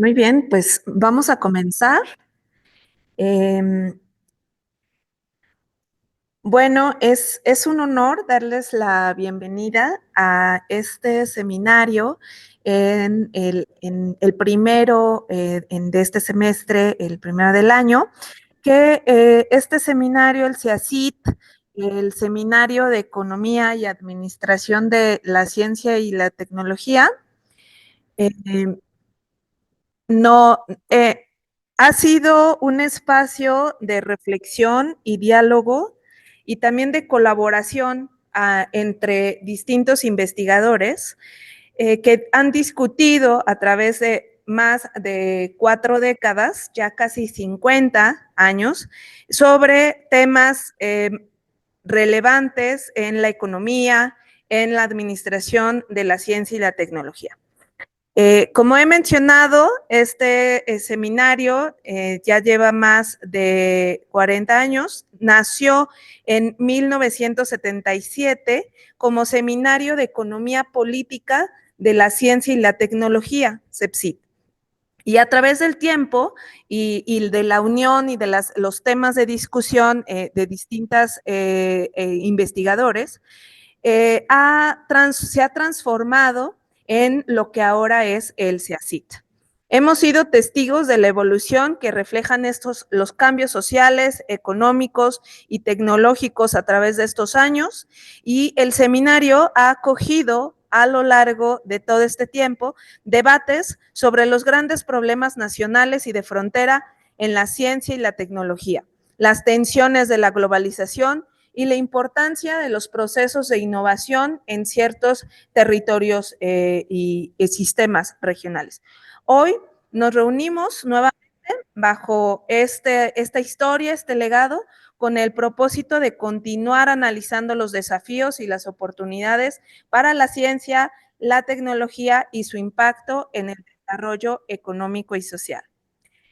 Muy bien, pues vamos a comenzar. Em, bueno, es un honor darles la bienvenida a este seminario en el primero de este semestre, el primero del año, que este seminario, el CIACIT, el Seminario de Economía y Administración de la Ciencia y la Tecnología, eh, No, ha sido un espacio de reflexión y diálogo y también de colaboración entre distintos investigadores que han discutido a través de más de 4 décadas, ya casi 50 años, sobre temas relevantes en la economía, en la administración de la ciencia y la tecnología. Como he mencionado, este seminario ya lleva más de 40 años. Nació en 1977 como Seminario de Economía Política de la Ciencia y la Tecnología, CEPCIT. Y a través del tiempo y de la unión y de los temas de discusión de distintas investigadores, se ha transformado en lo que ahora es el CIACIT. Hemos sido testigos de la evolución que reflejan los cambios sociales, económicos y tecnológicos a través de estos años, y el seminario ha acogido a lo largo de todo este tiempo debates sobre los grandes problemas nacionales y de frontera en la ciencia y la tecnología, las tensiones de la globalización y la importancia de los procesos de innovación en ciertos territorios y sistemas regionales. Hoy nos reunimos nuevamente bajo esta historia, este legado, con el propósito de continuar analizando los desafíos y las oportunidades para la ciencia, la tecnología y su impacto en el desarrollo económico y social.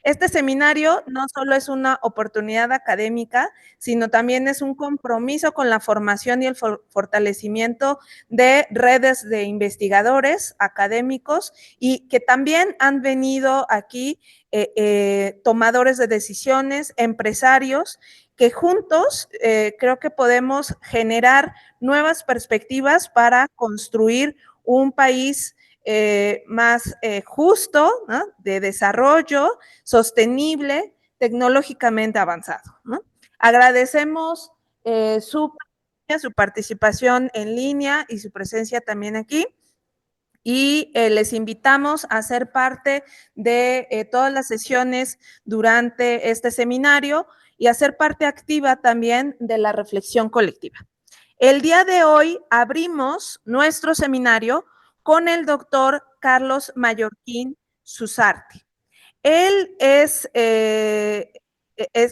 Este seminario no solo es una oportunidad académica, sino también es un compromiso con la formación y el fortalecimiento de redes de investigadores académicos y que también han venido aquí tomadores de decisiones, empresarios, que juntos creo que podemos generar nuevas perspectivas para construir un país más justo, ¿no? De desarrollo, sostenible, tecnológicamente avanzado, ¿no? Agradecemos su participación en línea y su presencia también aquí. Y les invitamos a ser parte de todas las sesiones durante este seminario y a ser parte activa también de la reflexión colectiva. El día de hoy abrimos nuestro seminario con el doctor Carlos Mallorquín Susarte. Él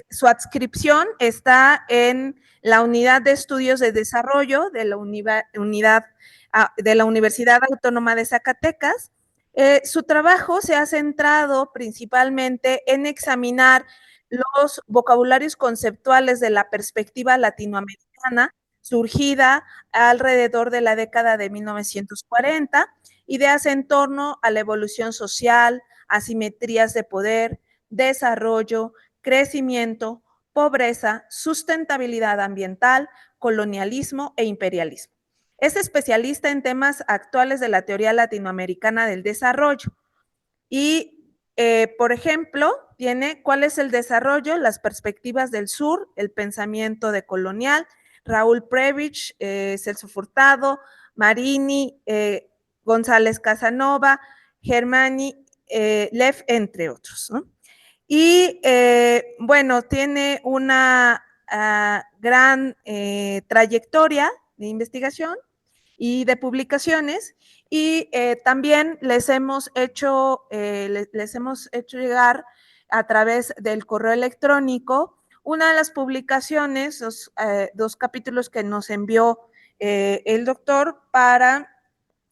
su adscripción está en la Unidad de Estudios de Desarrollo de la Universidad Autónoma de Zacatecas. Su trabajo se ha centrado principalmente en examinar los vocabularios conceptuales de la perspectiva latinoamericana, surgida alrededor de la década de 1940, ideas en torno a la evolución social, asimetrías de poder, desarrollo, crecimiento, pobreza, sustentabilidad ambiental, colonialismo e imperialismo. Es especialista en temas actuales de la teoría latinoamericana del desarrollo y, por ejemplo, tiene cuál es el desarrollo, las perspectivas del sur, el pensamiento decolonial, Raúl Prebisch, Celso Furtado, Marini, González Casanova, Germani, Lev, entre otros, ¿no? Y bueno, tiene una gran trayectoria de investigación y de publicaciones, y también les hemos hecho llegar a través del correo electrónico una de las publicaciones, dos capítulos que nos envió el doctor para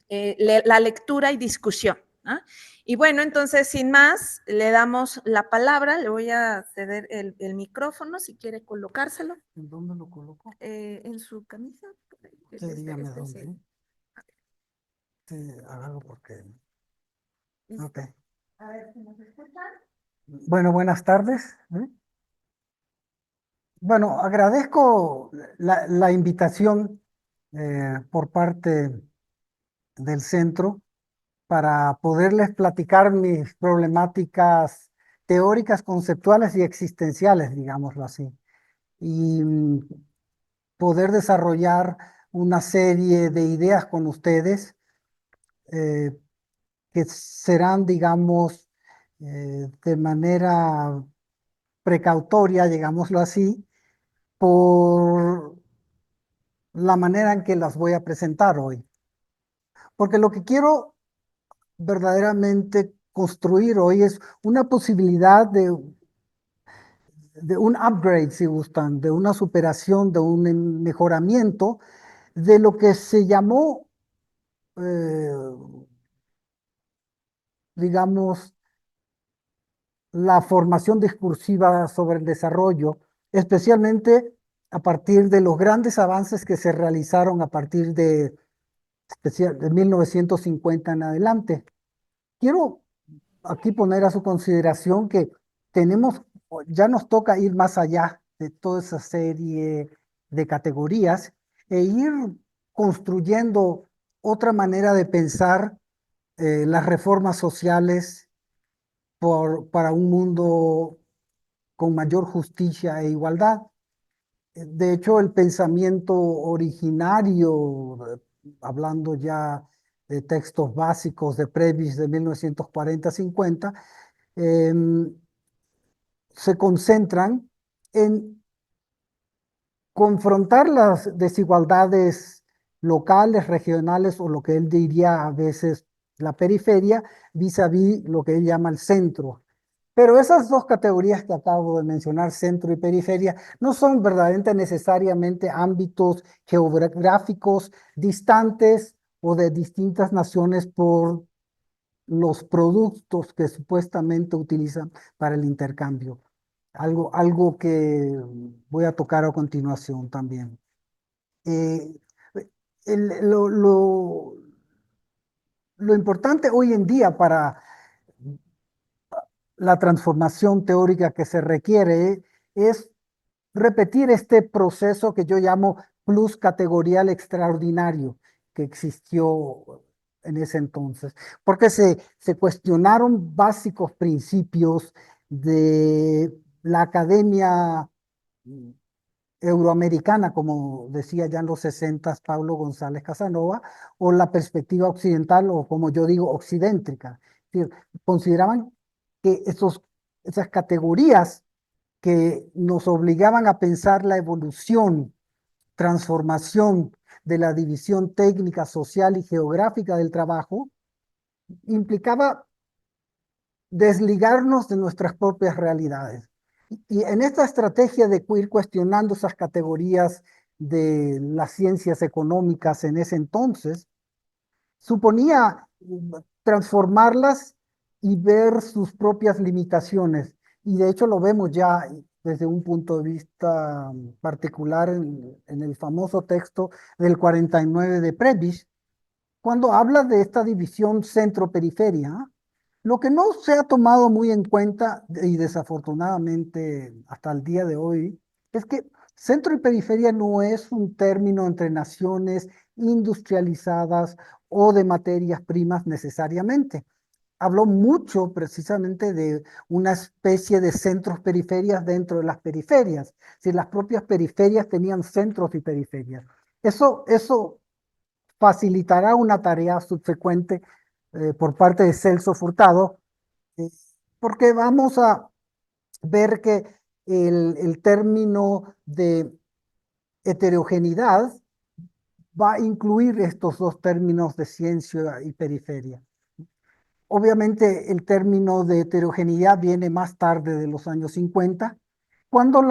la lectura y discusión, ¿no? Y bueno, entonces, sin más, le damos la palabra, le voy a ceder el micrófono si quiere colocárselo. ¿En dónde lo coloco? En su camisa. Sí, dígame dónde. Sí, hágalo porque. Ok. A ver si nos escuchan. Bueno, buenas tardes. Bueno, agradezco la invitación por parte del centro para poderles platicar mis problemáticas teóricas, conceptuales y existenciales, digámoslo así, y poder desarrollar una serie de ideas con ustedes eh, que serán, digamos, de manera precautoria, digámoslo así, por la manera en que las voy a presentar hoy. Porque lo que quiero verdaderamente construir hoy es una posibilidad de un upgrade, si gustan, de una superación, de un mejoramiento de lo que se llamó, eh, digamos, la formación discursiva sobre el desarrollo, especialmente a partir de los grandes avances que se realizaron a partir de 1950 en adelante. Quiero aquí poner a su consideración que tenemos, ya nos toca ir más allá de toda esa serie de categorías e ir construyendo otra manera de pensar las reformas sociales para un mundo con mayor justicia e igualdad. De hecho, el pensamiento originario, hablando ya de textos básicos de Previs de 1940-50, se concentran en confrontar las desigualdades locales, regionales o lo que él diría a veces la periferia, vis a vis lo que él llama el centro. Pero esas dos categorías que acabo de mencionar, centro y periferia, no son verdaderamente necesariamente ámbitos geográficos distantes o de distintas naciones por los productos que supuestamente utilizan para el intercambio. Algo que voy a tocar a continuación también. Eh, el- lo, lo, lo importante hoy en día para la transformación teórica que se requiere es repetir este proceso que yo llamo plus categorial extraordinario que existió en ese entonces, porque se cuestionaron básicos principios de la academia euroamericana, como decía ya en los 60 Pablo González Casanova, o la perspectiva occidental, o como yo digo, occidentrica. Es decir, consideraban que esas categorías que nos obligaban a pensar la evolución, transformación de la división técnica, social y geográfica del trabajo, implicaba desligarnos de nuestras propias realidades. Y en esta estrategia de ir cuestionando esas categorías de las ciencias económicas en ese entonces, suponía transformarlas y ver sus propias limitaciones. Y de hecho lo vemos ya desde un punto de vista particular en el famoso texto del 49 de Prebisch, cuando habla de esta división centro-periferia. Lo que no se ha tomado muy en cuenta, y desafortunadamente hasta el día de hoy, es que centro y periferia no es un término entre naciones industrializadas o de materias primas necesariamente. Habló mucho precisamente de una especie de centros periferias dentro de las periferias. Si las propias periferias tenían centros y periferias. Eso facilitará una tarea subsecuente por parte de Celso Furtado, eh, porque vamos a ver que el término de heterogeneidad va a incluir estos dos términos de ciencia y periferia. Obviamente el término de heterogeneidad viene más tarde de los años 50, cuando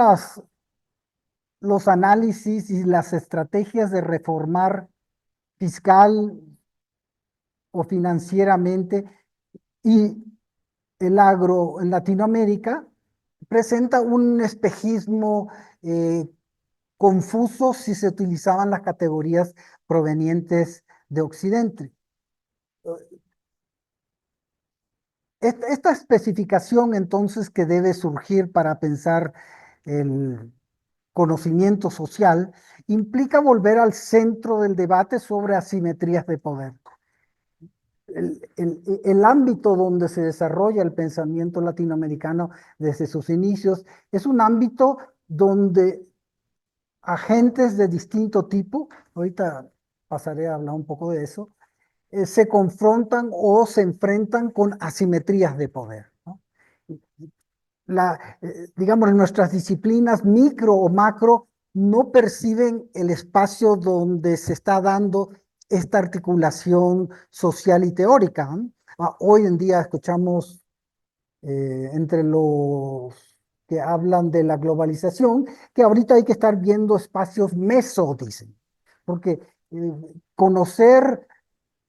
los análisis y las estrategias de reformar fiscal o financieramente y el agro en Latinoamérica presenta un espejismo confuso si se utilizaban las categorías provenientes de Occidente. esta especificación entonces que debe surgir para pensar el conocimiento social implica volver al centro del debate sobre asimetrías de poder. El ámbito donde se desarrolla el pensamiento latinoamericano desde sus inicios es un ámbito donde agentes de distinto tipo, ahorita pasaré a hablar un poco de eso, se confrontan o se enfrentan con asimetrías de poder, ¿no? Digamos, nuestras disciplinas micro o macro no perciben el espacio donde se está dando esta articulación social y teórica, ¿no? Hoy en día escuchamos entre los que hablan de la globalización, que ahorita hay que estar viendo espacios meso, dicen, porque conocer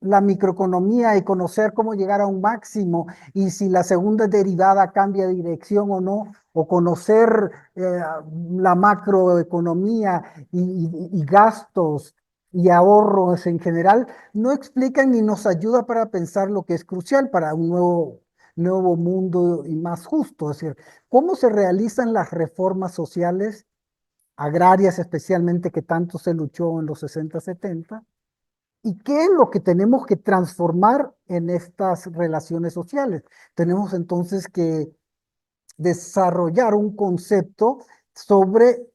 la microeconomía y conocer cómo llegar a un máximo y si la segunda derivada cambia de dirección o no, o conocer la macroeconomía y gastos y ahorros en general, no explican ni nos ayuda para pensar lo que es crucial para un nuevo mundo y más justo. Es decir, cómo se realizan las reformas sociales, agrarias especialmente, que tanto se luchó en los 60, 70, ¿y qué es lo que tenemos que transformar en estas relaciones sociales? Tenemos entonces que desarrollar un concepto sobre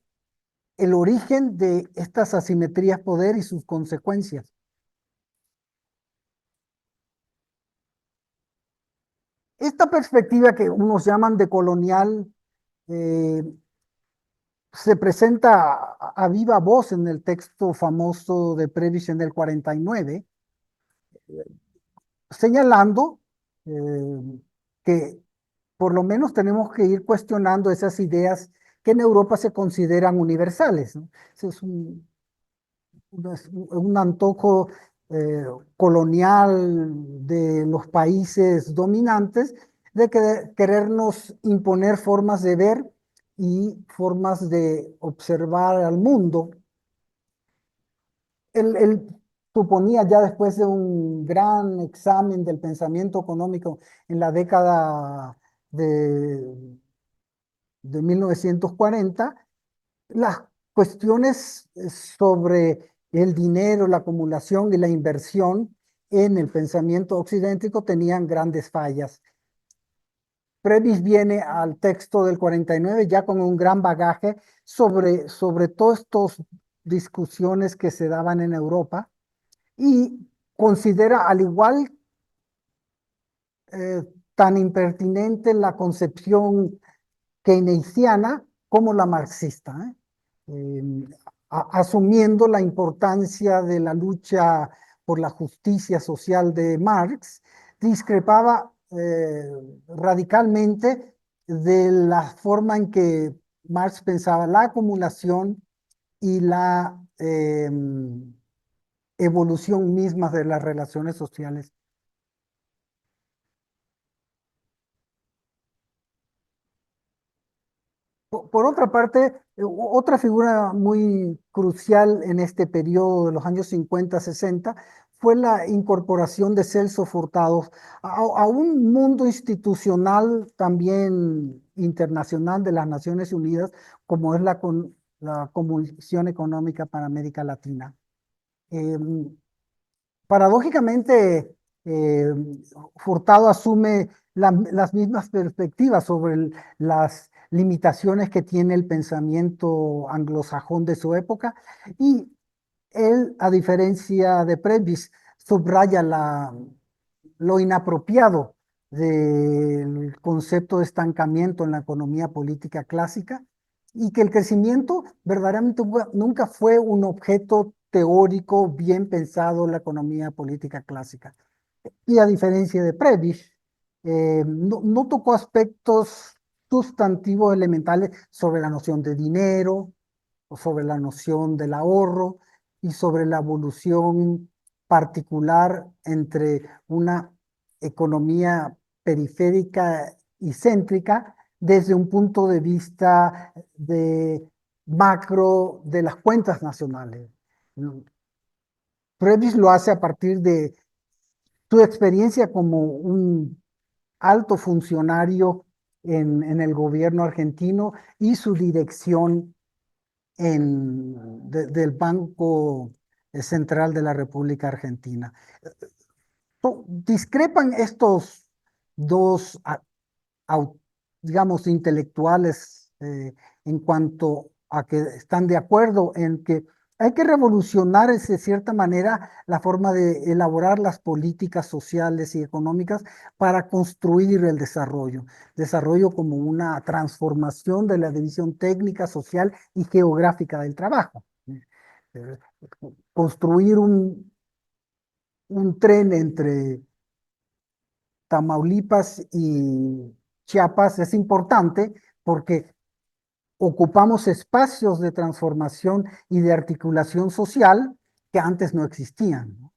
el origen de estas asimetrías de poder y sus consecuencias. Esta perspectiva que unos llaman de colonial eh, se presenta a viva voz en el texto famoso de Prebisch en el 49, señalando que por lo menos tenemos que ir cuestionando esas ideas que en Europa se consideran universales, ¿no? Ese es un antojo colonial de los países dominantes de querernos imponer formas de ver y formas de observar al mundo. Él suponía ya después de un gran examen del pensamiento económico en la década de 1940, las cuestiones sobre el dinero, la acumulación y la inversión en el pensamiento occidental tenían grandes fallas. Previs viene al texto del 49 ya con un gran bagaje sobre todas estas discusiones que se daban en Europa y considera al igual tan impertinente la concepción keynesiana como la marxista, asumiendo la importancia de la lucha por la justicia social de Marx, discrepaba radicalmente de la forma en que Marx pensaba la acumulación y la evolución misma de las relaciones sociales. Por otra parte, otra figura muy crucial en este periodo de los años 50, 60 fue la incorporación de Celso Furtado a un mundo institucional también internacional de las Naciones Unidas, como es la Comisión Económica para América Latina. Paradójicamente, eh, Furtado asume las mismas perspectivas sobre las limitaciones que tiene el pensamiento anglosajón de su época y él, a diferencia de Previs, subraya lo inapropiado del concepto de estancamiento en la economía política clásica y que el crecimiento verdaderamente nunca fue un objeto teórico bien pensado en la economía política clásica. Y a diferencia de Prebisch, no tocó aspectos sustantivos elementales sobre la noción de dinero, o sobre la noción del ahorro y sobre la evolución particular entre una economía periférica y céntrica desde un punto de vista de macro de las cuentas nacionales. Previs lo hace a partir de su experiencia como un alto funcionario en el gobierno argentino y su dirección del Banco Central de la República Argentina. Discrepan estos dos, digamos, intelectuales en cuanto a que están de acuerdo en que hay que revolucionar de cierta manera la forma de elaborar las políticas sociales y económicas para construir el desarrollo. Desarrollo como una transformación de la división técnica, social y geográfica del trabajo. Eh, Construir un tren entre Tamaulipas y Chiapas es importante porque ocupamos espacios de transformación y de articulación social que antes no existían, ¿no?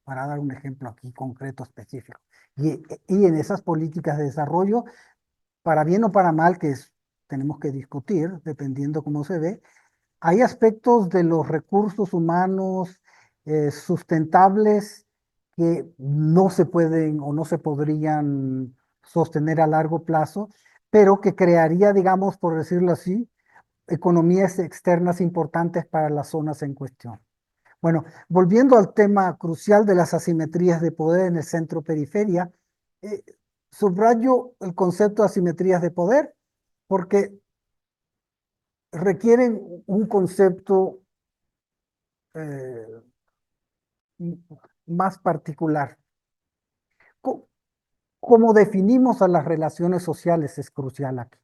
Para dar un ejemplo aquí concreto, específico. Y en esas políticas de desarrollo, para bien o para mal, tenemos que discutir, dependiendo cómo se ve, hay aspectos de los recursos humanos sustentables que no se pueden o no se podrían sostener a largo plazo, pero que crearía, digamos, por decirlo así, economías externas importantes para las zonas en cuestión. Bueno, volviendo al tema crucial de las asimetrías de poder en el centro-periferia, eh, subrayo el concepto de asimetrías de poder porque requieren un concepto eh, más particular. Cómo definimos a las relaciones sociales es crucial aquí.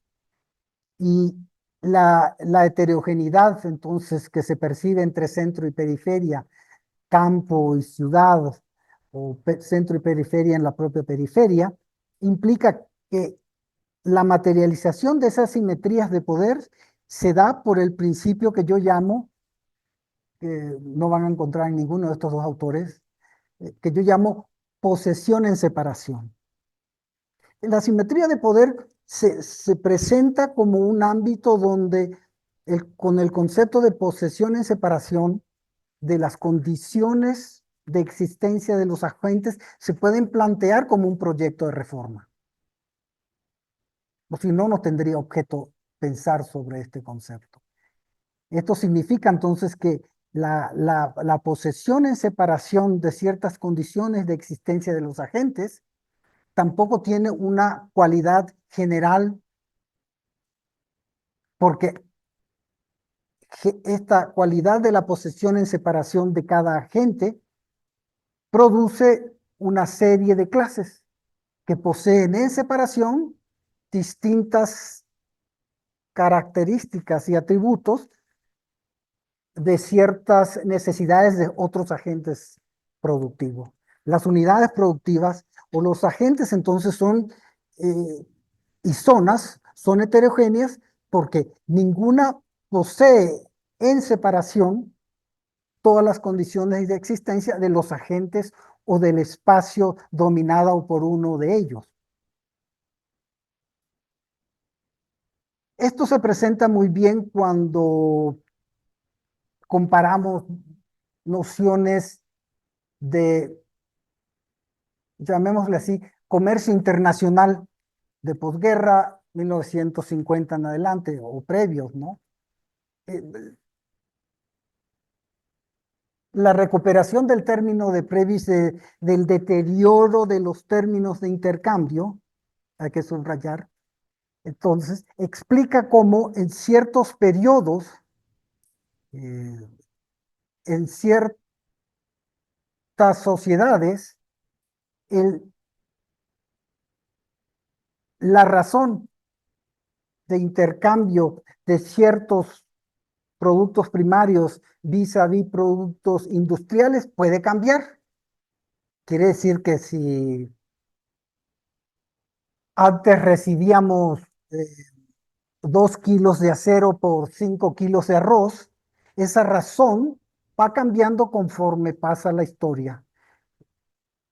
Y la heterogeneidad, entonces, que se percibe entre centro y periferia, campo y ciudad, o centro y periferia en la propia periferia, implica que la materialización de esas simetrías de poder se da por el principio que yo llamo, que no van a encontrar en ninguno de estos dos autores, que yo llamo posesión en separación. La simetría de poder se presenta como un ámbito donde con el concepto de posesión en separación de las condiciones de existencia de los agentes se pueden plantear como un proyecto de reforma. O si no, no tendría objeto pensar sobre este concepto. Esto significa entonces que la posesión en separación de ciertas condiciones de existencia de los agentes tampoco tiene una cualidad general, porque esta cualidad de la posesión en separación de cada agente produce una serie de clases que poseen en separación distintas características y atributos de ciertas necesidades de otros agentes productivos. Las unidades productivas o los agentes entonces son y zonas son heterogéneas porque ninguna posee en separación todas las condiciones de existencia de los agentes o del espacio dominado por uno de ellos. Esto se presenta muy bien cuando comparamos nociones de, llamémosle así, comercio internacional de posguerra, 1950 en adelante, o previos, ¿no? Eh, la recuperación del término de previs del deterioro de los términos de intercambio, hay que subrayar, entonces, explica cómo en ciertos periodos, eh, en ciertas sociedades, el, la razón de intercambio de ciertos productos primarios vis a vis productos industriales puede cambiar. Quiere decir que si antes recibíamos 2 kilos de acero por 5 kilos de arroz, esa razón va cambiando conforme pasa la historia.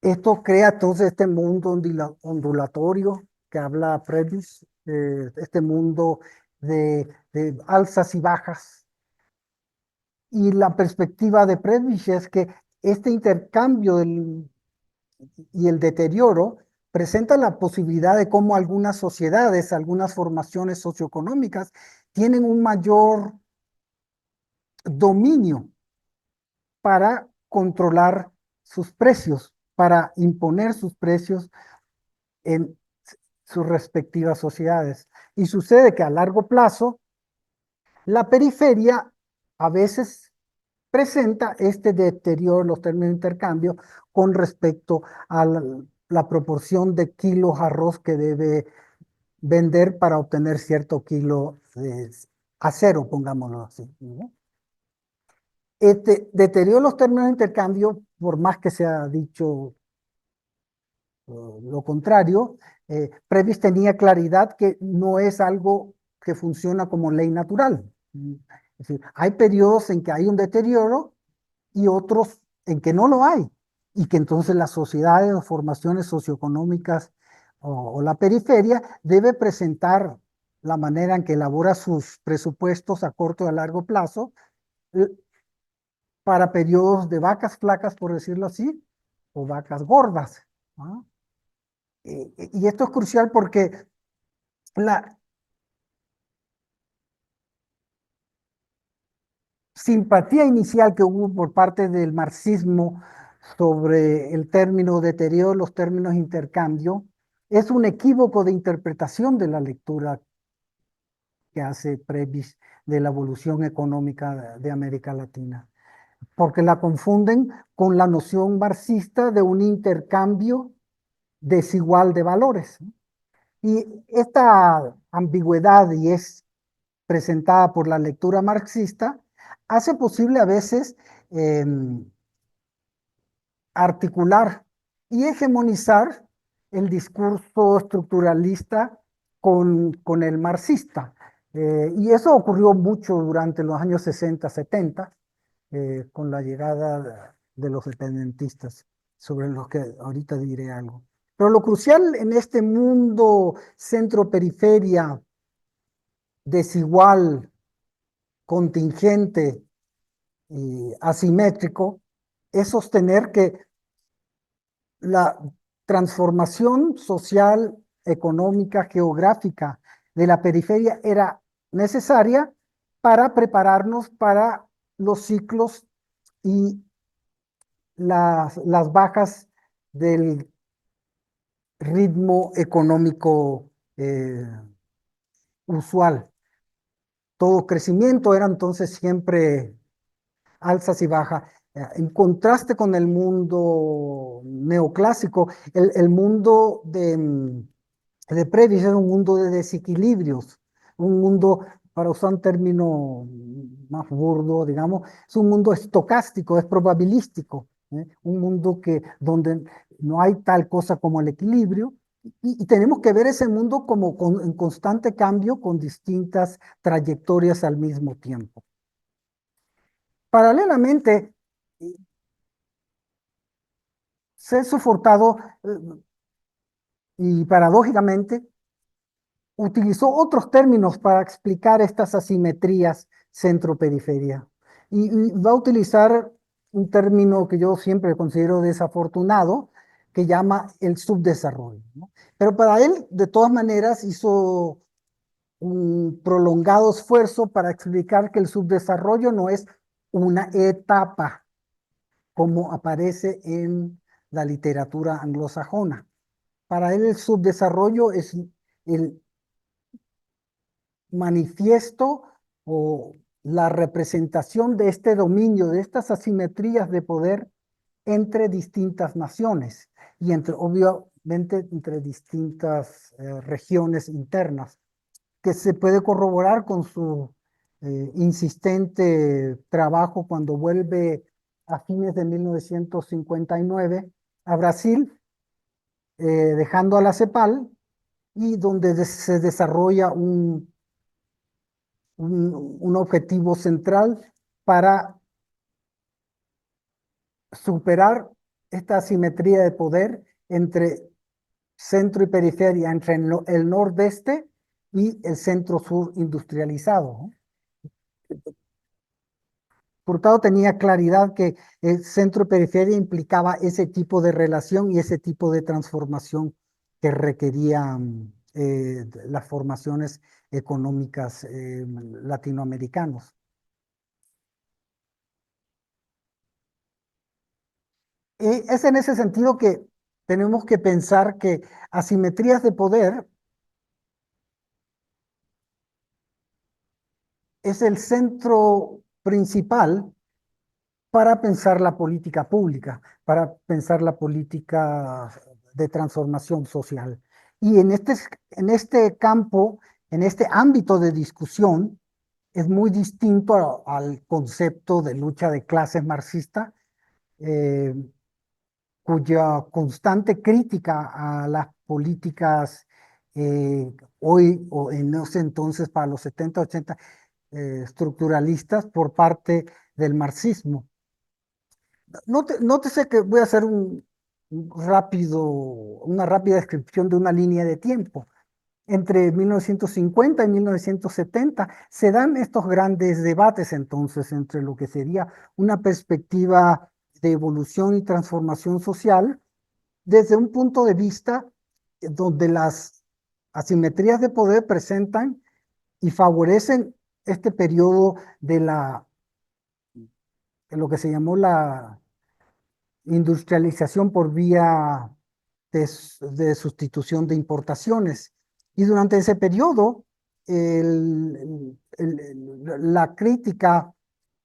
Esto crea entonces este mundo ondulatorio que habla Previs, este mundo de alzas y bajas. Y la perspectiva de Previs es que este intercambio y el deterioro presenta la posibilidad de cómo algunas sociedades, algunas formaciones socioeconómicas tienen un mayor dominio para controlar sus precios, para imponer sus precios en sus respectivas sociedades. Y sucede que a largo plazo, la periferia a veces presenta este deterioro en los términos de intercambio con respecto a la proporción de kilos de arroz que debe vender para obtener cierto kilo de acero, pongámoslo así, ¿no? Este deterioro en los términos de intercambio, por más que se ha dicho lo contrario, Previs tenía claridad que no es algo que funciona como ley natural. Es decir, hay periodos en que hay un deterioro y otros en que no lo hay, y que entonces las sociedades o formaciones socioeconómicas o la periferia debe presentar la manera en que elabora sus presupuestos a corto y a largo plazo eh, para periodos de vacas flacas, por decirlo así, o vacas gordas, ¿no? Y esto es crucial porque la simpatía inicial que hubo por parte del marxismo sobre el término deterioro, los términos intercambio, es un equívoco de interpretación de la lectura que hace Previs de la evolución económica de América Latina, porque la confunden con la noción marxista de un intercambio desigual de valores. Y esta ambigüedad, y es presentada por la lectura marxista, hace posible a veces eh, articular y hegemonizar el discurso estructuralista con el marxista. Y eso ocurrió mucho durante los años 60, 70, con la llegada de los independentistas, sobre los que ahorita diré algo. Pero lo crucial en este mundo centro-periferia desigual, contingente y asimétrico, es sostener que la transformación social, económica, geográfica de la periferia era necesaria para prepararnos para los ciclos y las bajas del ritmo económico usual. Todo crecimiento era entonces siempre alzas y bajas. En contraste con el mundo neoclásico, el mundo de Previs era un mundo de desequilibrios, un mundo, para usar un término más burdo, digamos, es un mundo estocástico, es probabilístico, un mundo donde no hay tal cosa como el equilibrio, y tenemos que ver ese mundo como en constante cambio con distintas trayectorias al mismo tiempo. Paralelamente, Celso Furtado, y paradójicamente, utilizó otros términos para explicar estas asimetrías centro-periferia. Y va a utilizar un término que yo siempre considero desafortunado, que llama el subdesarrollo, ¿no? Pero para él, de todas maneras, hizo un prolongado esfuerzo para explicar que el subdesarrollo no es una etapa, como aparece en la literatura anglosajona. Para él el subdesarrollo es el manifiesto o la representación de este dominio, de estas asimetrías de poder entre distintas naciones y obviamente entre distintas regiones internas, que se puede corroborar con su insistente trabajo cuando vuelve a fines de 1959 a Brasil, dejando a la CEPAL, y donde se desarrolla un objetivo central para superar esta asimetría de poder entre centro y periferia, entre el nordeste y el centro-sur industrializado, ¿no? Hurtado tenía claridad que el centro y periferia implicaba ese tipo de relación y ese tipo de transformación que requerían las formaciones económicas latinoamericanos. Es en ese sentido que tenemos que pensar que asimetrías de poder es el centro principal para pensar la política pública, para pensar la política de transformación social. Y en este campo, en este ámbito de discusión, es muy distinto al concepto de lucha de clases marxista, eh, cuya constante crítica a las políticas hoy o en ese entonces para los 70, 80 estructuralistas por parte del marxismo. Nótese que voy a hacer una rápida descripción de una línea de tiempo. Entre 1950 y 1970 se dan estos grandes debates entonces entre lo que sería una perspectiva de evolución y transformación social desde un punto de vista donde las asimetrías de poder presentan y favorecen este periodo de lo que se llamó la industrialización por vía de sustitución de importaciones. Y durante ese periodo, la crítica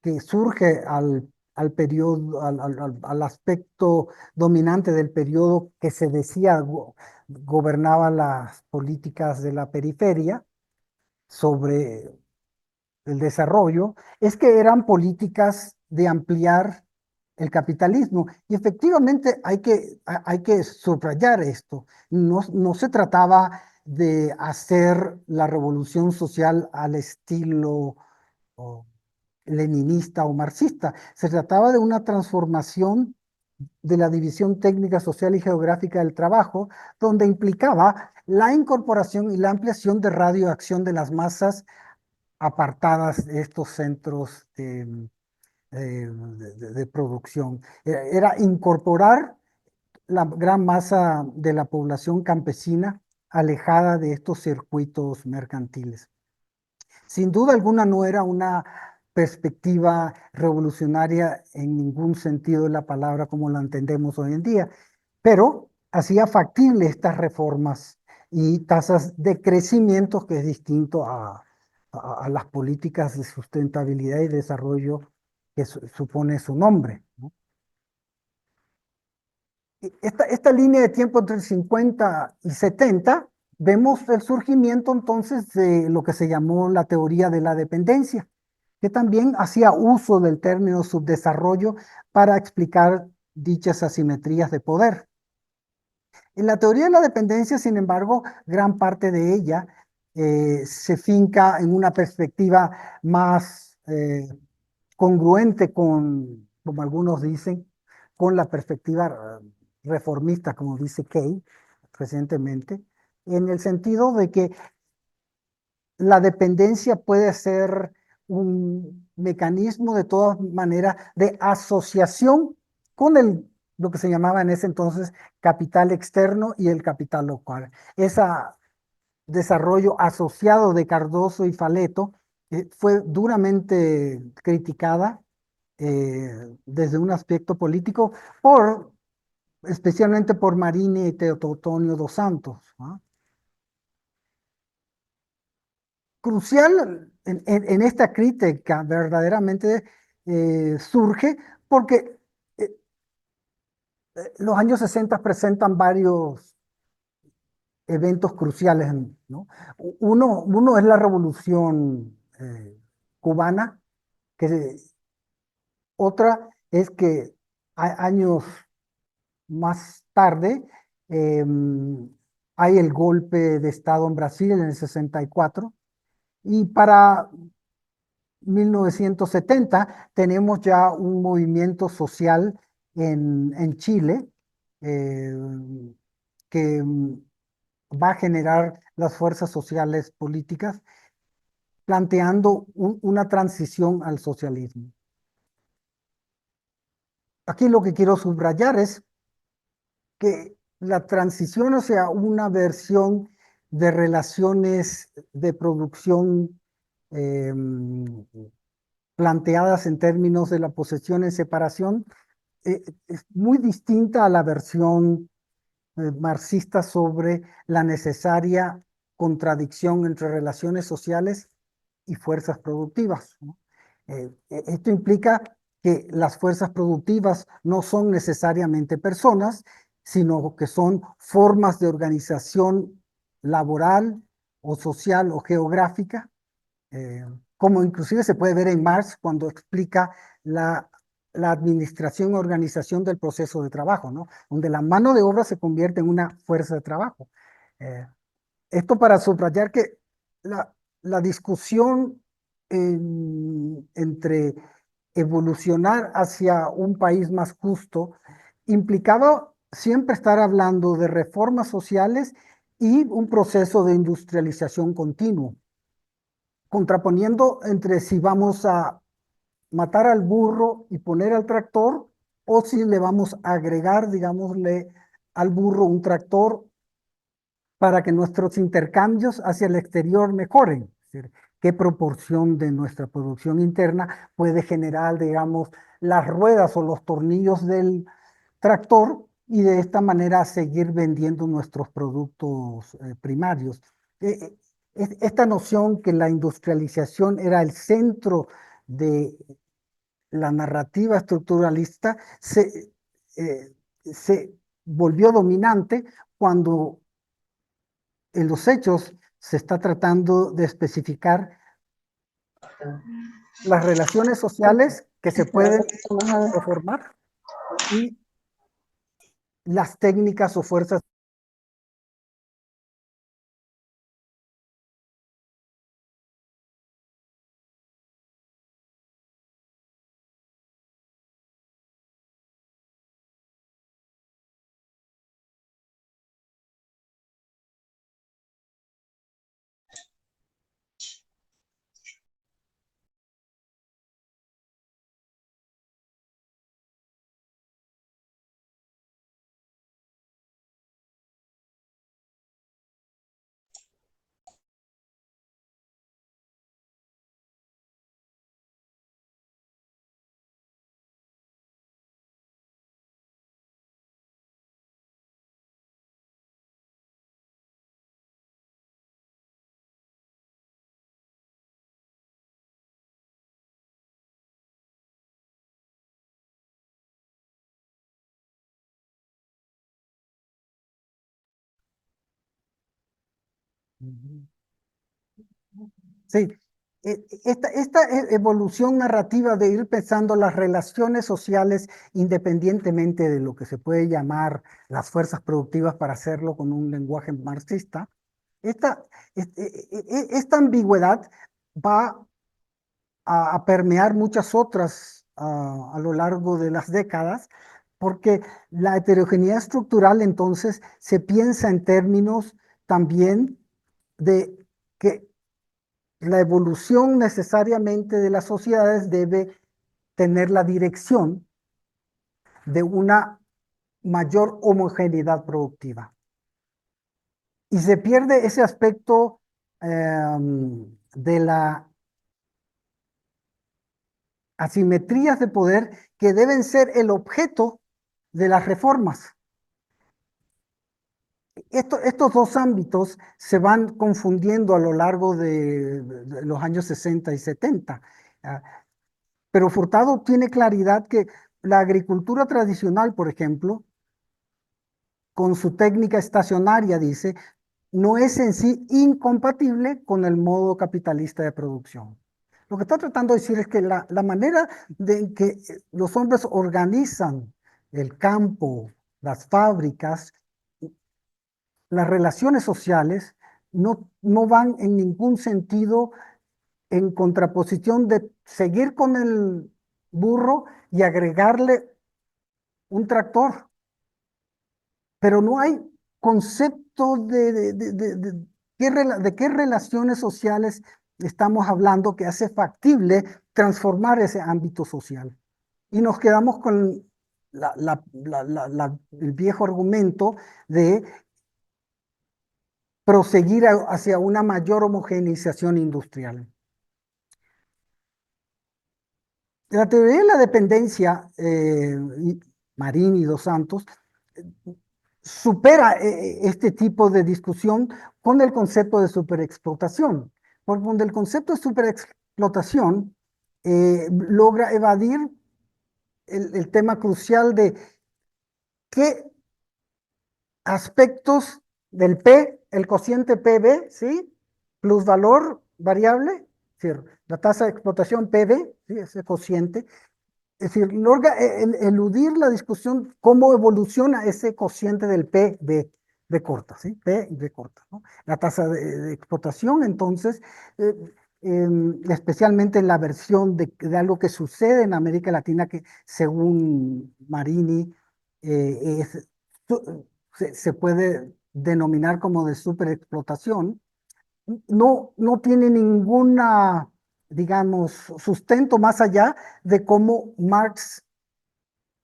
que surge al periodo, al aspecto dominante del periodo que se decía gobernaba las políticas de la periferia sobre el desarrollo, es que eran políticas de ampliar el capitalismo. Y efectivamente hay que subrayar esto. No se trataba de hacer la revolución social al estilo oh, leninista o marxista. Se trataba de una transformación de la división técnica, social y geográfica del trabajo, donde implicaba la incorporación y la ampliación de radioacción de las masas apartadas de estos centros de producción. Era incorporar la gran masa de la población campesina alejada de estos circuitos mercantiles. Sin duda alguna no era una perspectiva revolucionaria en ningún sentido de la palabra como la entendemos hoy en día, pero hacía factible estas reformas y tasas de crecimiento que es distinto a las políticas de sustentabilidad y desarrollo que supone su nombre, ¿no? Esta línea de tiempo entre el 50 y 70, vemos el surgimiento entonces de lo que se llamó la teoría de la dependencia, que también hacía uso del término subdesarrollo para explicar dichas asimetrías de poder. En la teoría de la dependencia, sin embargo, gran parte de ella se finca en una perspectiva más congruente con, como algunos dicen, con la perspectiva reformista, como dice Key recientemente, en el sentido de que la dependencia puede ser un mecanismo de todas maneras de asociación con lo que se llamaba en ese entonces capital externo y el capital local. Ese desarrollo asociado de Cardoso y Faleto fue duramente criticada desde un aspecto político especialmente por Marini y Teotonio dos Santos, ¿no? Crucial en esta crítica verdaderamente surge porque eh, los años 60 presentan varios eventos cruciales, ¿no? Uno es la revolución cubana, que otra es que años más tarde hay el golpe de Estado en Brasil en el 64 y para 1970 tenemos ya un movimiento social en Chile eh, que va a generar las fuerzas sociales políticas planteando una transición al socialismo. Aquí lo que quiero subrayar es que la transición hacia una versión de relaciones de producción planteadas en términos de la posesión en separación es muy distinta a la versión marxista sobre la necesaria contradicción entre relaciones sociales y fuerzas productivas, ¿no? Esto implica que las fuerzas productivas no son necesariamente personas, sino que son formas de organización laboral o social o geográfica, eh, como inclusive se puede ver en Marx cuando explica la, la administración y organización del proceso de trabajo, ¿no? Donde la mano de obra se convierte en una fuerza de trabajo. Eh, Esto para subrayar que la discusión entre evolucionar hacia un país más justo implicaba siempre estar hablando de reformas sociales y un proceso de industrialización continuo, contraponiendo entre si vamos a matar al burro y poner al tractor o si le vamos a agregar, digámosle, al burro un tractor para que nuestros intercambios hacia el exterior mejoren. Es decir, qué proporción de nuestra producción interna puede generar, digamos, las ruedas o los tornillos del tractor y de esta manera seguir vendiendo nuestros productos primarios. Esta noción que la industrialización era el centro de la narrativa estructuralista se volvió dominante cuando en los hechos se está tratando de especificar las relaciones sociales que se pueden reformar y las técnicas o fuerzas. Sí, esta evolución narrativa de ir pensando las relaciones sociales independientemente de lo que se puede llamar las fuerzas productivas para hacerlo con un lenguaje marxista, esta, esta ambigüedad va a permear muchas otras a lo largo de las décadas, porque la heterogeneidad estructural entonces se piensa en términos también de que la evolución necesariamente de las sociedades debe tener la dirección de una mayor homogeneidad productiva. Y se pierde ese aspecto de la asimetrías de poder que deben ser el objeto de las reformas. Estos dos ámbitos se van confundiendo a lo largo de los años 60 y 70. Pero Furtado tiene claridad que la agricultura tradicional, por ejemplo, con su técnica estacionaria, dice, no es en sí incompatible con el modo capitalista de producción. Lo que está tratando de decir es que la manera de que los hombres organizan el campo, las fábricas, las relaciones sociales, no van en ningún sentido en contraposición de seguir con el burro y agregarle un tractor. Pero no hay concepto de qué relaciones sociales estamos hablando que hace factible transformar ese ámbito social. Y nos quedamos con el viejo argumento de proseguir hacia una mayor homogeneización industrial. La teoría de la dependencia, Marín y Dos Santos, supera este tipo de discusión con el concepto de superexplotación, porque con el concepto de superexplotación logra evadir el tema crucial de qué aspectos del P, el cociente PB, ¿sí? Plusvalor variable, es decir, la tasa de explotación PB, ¿sí? Ese cociente. Es decir, logra eludir la discusión cómo evoluciona ese cociente del PB, B corta, ¿sí? P y B corta, ¿no? La tasa de explotación, entonces, eh, especialmente en la versión de algo que sucede en América Latina, que según Marini se puede denominar como de superexplotación, no tiene ninguna, digamos, sustento más allá de cómo Marx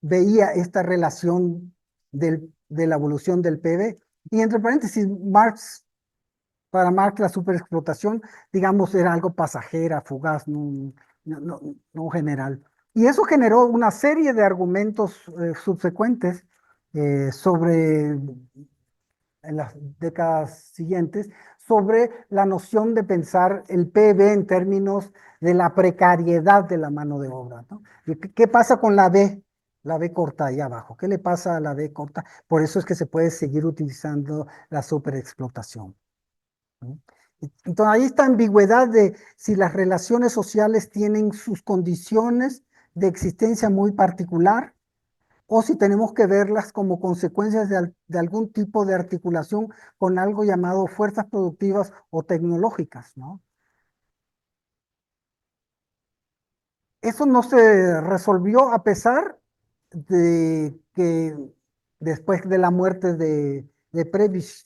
veía esta relación de la evolución del PB. Y entre paréntesis, para Marx la superexplotación, digamos, era algo pasajera, fugaz, no general. Y eso generó una serie de argumentos subsecuentes sobre en las décadas siguientes, sobre la noción de pensar el PB en términos de la precariedad de la mano de obra, ¿no? ¿Qué pasa con la B corta ahí abajo? ¿Qué le pasa a la B corta? Por eso es que se puede seguir utilizando la superexplotación, ¿no? Entonces, ahí esta ambigüedad de si las relaciones sociales tienen sus condiciones de existencia muy particular o si tenemos que verlas como consecuencias de algún tipo de articulación con algo llamado fuerzas productivas o tecnológicas, ¿no? Eso no se resolvió a pesar de que después de la muerte de Prebisch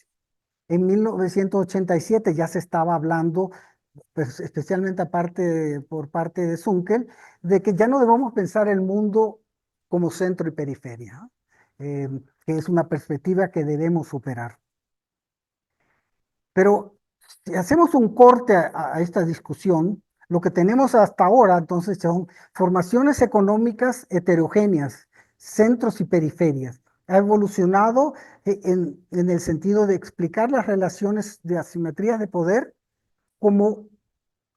en 1987 ya se estaba hablando, pues, especialmente por parte de Zunkel, de que ya no debemos pensar el mundo como centro y periferia, eh, que es una perspectiva que debemos superar. Pero si hacemos un corte a esta discusión, lo que tenemos hasta ahora, entonces, son formaciones económicas heterogéneas, centros y periferias. Ha evolucionado en el sentido de explicar las relaciones de asimetrías de poder como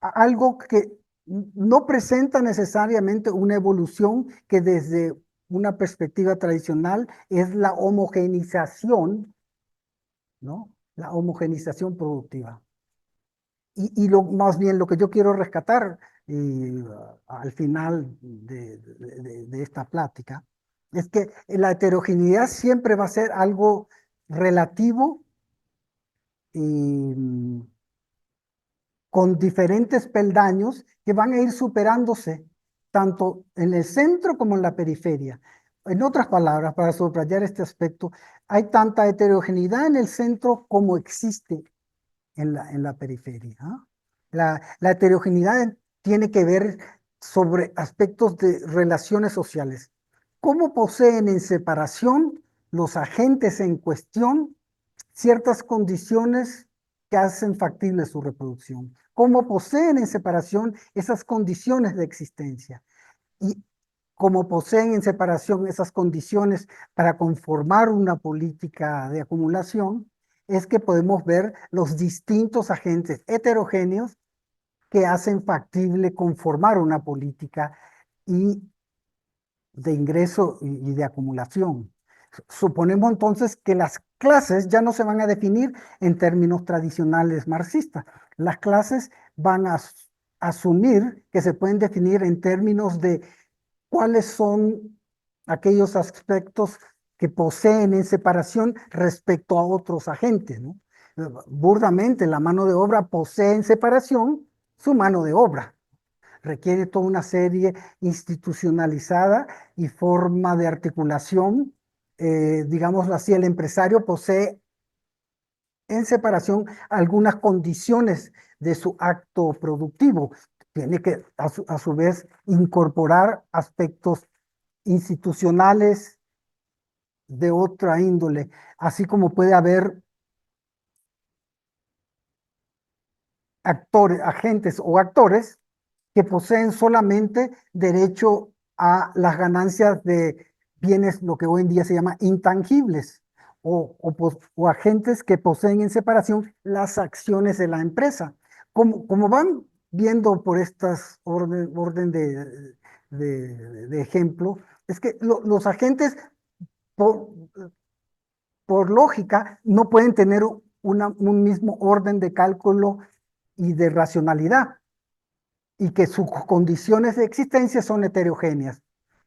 algo que no presenta necesariamente una evolución que desde una perspectiva tradicional es la homogeneización, ¿no? La homogeneización productiva. Y más bien lo que yo quiero rescatar al final de esta plática es que la heterogeneidad siempre va a ser algo relativo y con diferentes peldaños que van a ir superándose tanto en el centro como en la periferia. En otras palabras, para subrayar este aspecto, hay tanta heterogeneidad en el centro como existe en la periferia, ¿ah? La heterogeneidad tiene que ver sobre aspectos de relaciones sociales. ¿Cómo poseen en separación los agentes en cuestión ciertas condiciones que hacen factible su reproducción? ¿Cómo poseen en separación esas condiciones de existencia? Y como poseen en separación esas condiciones para conformar una política de acumulación, es que podemos ver los distintos agentes heterogéneos que hacen factible conformar una política y de ingreso y de acumulación. Suponemos entonces que las clases ya no se van a definir en términos tradicionales marxistas. Las clases van a asumir que se pueden definir en términos de cuáles son aquellos aspectos que poseen en separación respecto a otros agentes, ¿no? Burdamente, la mano de obra posee en separación su mano de obra. Requiere toda una serie institucionalizada y forma de articulación. Digámoslo así, el empresario posee en separación algunas condiciones de su acto productivo. Tiene que, a su vez, incorporar aspectos institucionales de otra índole, así como puede haber agentes o actores que poseen solamente derecho a las ganancias de bienes, lo que hoy en día se llama intangibles, o agentes que poseen en separación las acciones de la empresa. Como van viendo por estas orden de ejemplo, es que los agentes, por, por lógica, no pueden tener un mismo orden de cálculo y de racionalidad, y que sus condiciones de existencia son heterogéneas,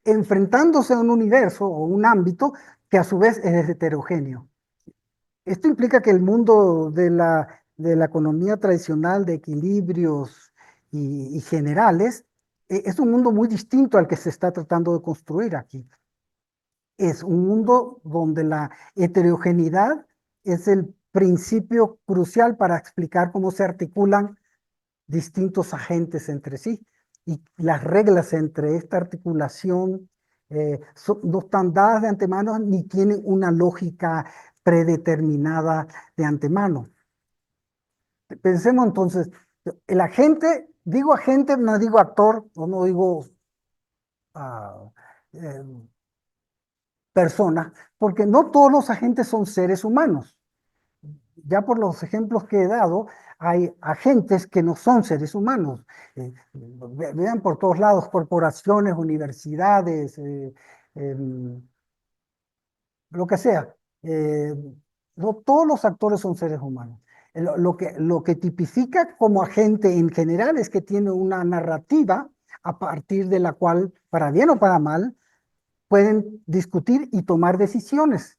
enfrentándose a un universo o un ámbito que a su vez es heterogéneo. Esto implica que el mundo de la economía tradicional de equilibrios y generales es un mundo muy distinto al que se está tratando de construir aquí. Es un mundo donde la heterogeneidad es el principio crucial para explicar cómo se articulan distintos agentes entre sí, y las reglas entre esta articulación no están dadas de antemano ni tienen una lógica predeterminada de antemano. Pensemos entonces, el agente, digo agente, no digo actor, o no digo ah, eh, persona, porque no todos los agentes son seres humanos. Ya por los ejemplos que he dado, hay agentes que no son seres humanos. Vean por todos lados, corporaciones, universidades, lo que sea. No todos los actores son seres humanos. Lo que tipifica como agente en general es que tiene una narrativa a partir de la cual, para bien o para mal, pueden discutir y tomar decisiones,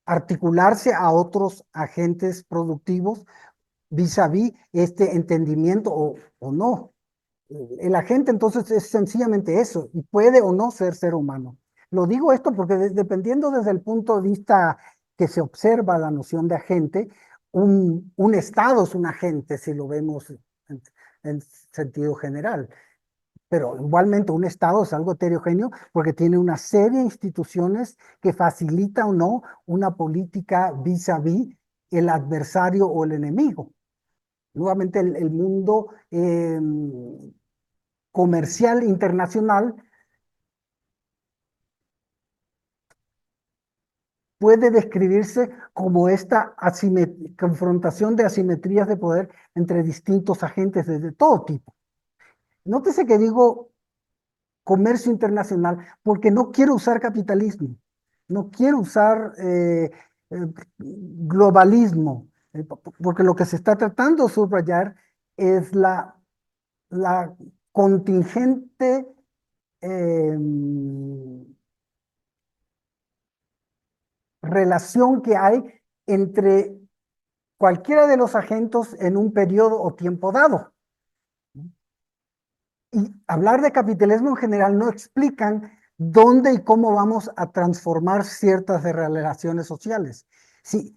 articularse a otros agentes productivos vis a vis este entendimiento o no. El agente entonces es sencillamente eso y puede o no ser humano. Lo digo esto porque dependiendo desde el punto de vista que se observa la noción de agente, un Estado es un agente si lo vemos en sentido general. Pero igualmente un Estado es algo heterogéneo porque tiene una serie de instituciones que facilita o no una política vis a vis el adversario o el enemigo. Nuevamente el mundo comercial internacional puede describirse como esta confrontación de asimetrías de poder entre distintos agentes de todo tipo. Nótese que digo comercio internacional porque no quiero usar capitalismo, no quiero usar globalismo, porque lo que se está tratando de subrayar es la contingente eh, relación que hay entre cualquiera de los agentes en un periodo o tiempo dado. Y hablar de capitalismo en general no explican dónde y cómo vamos a transformar ciertas relaciones sociales. Si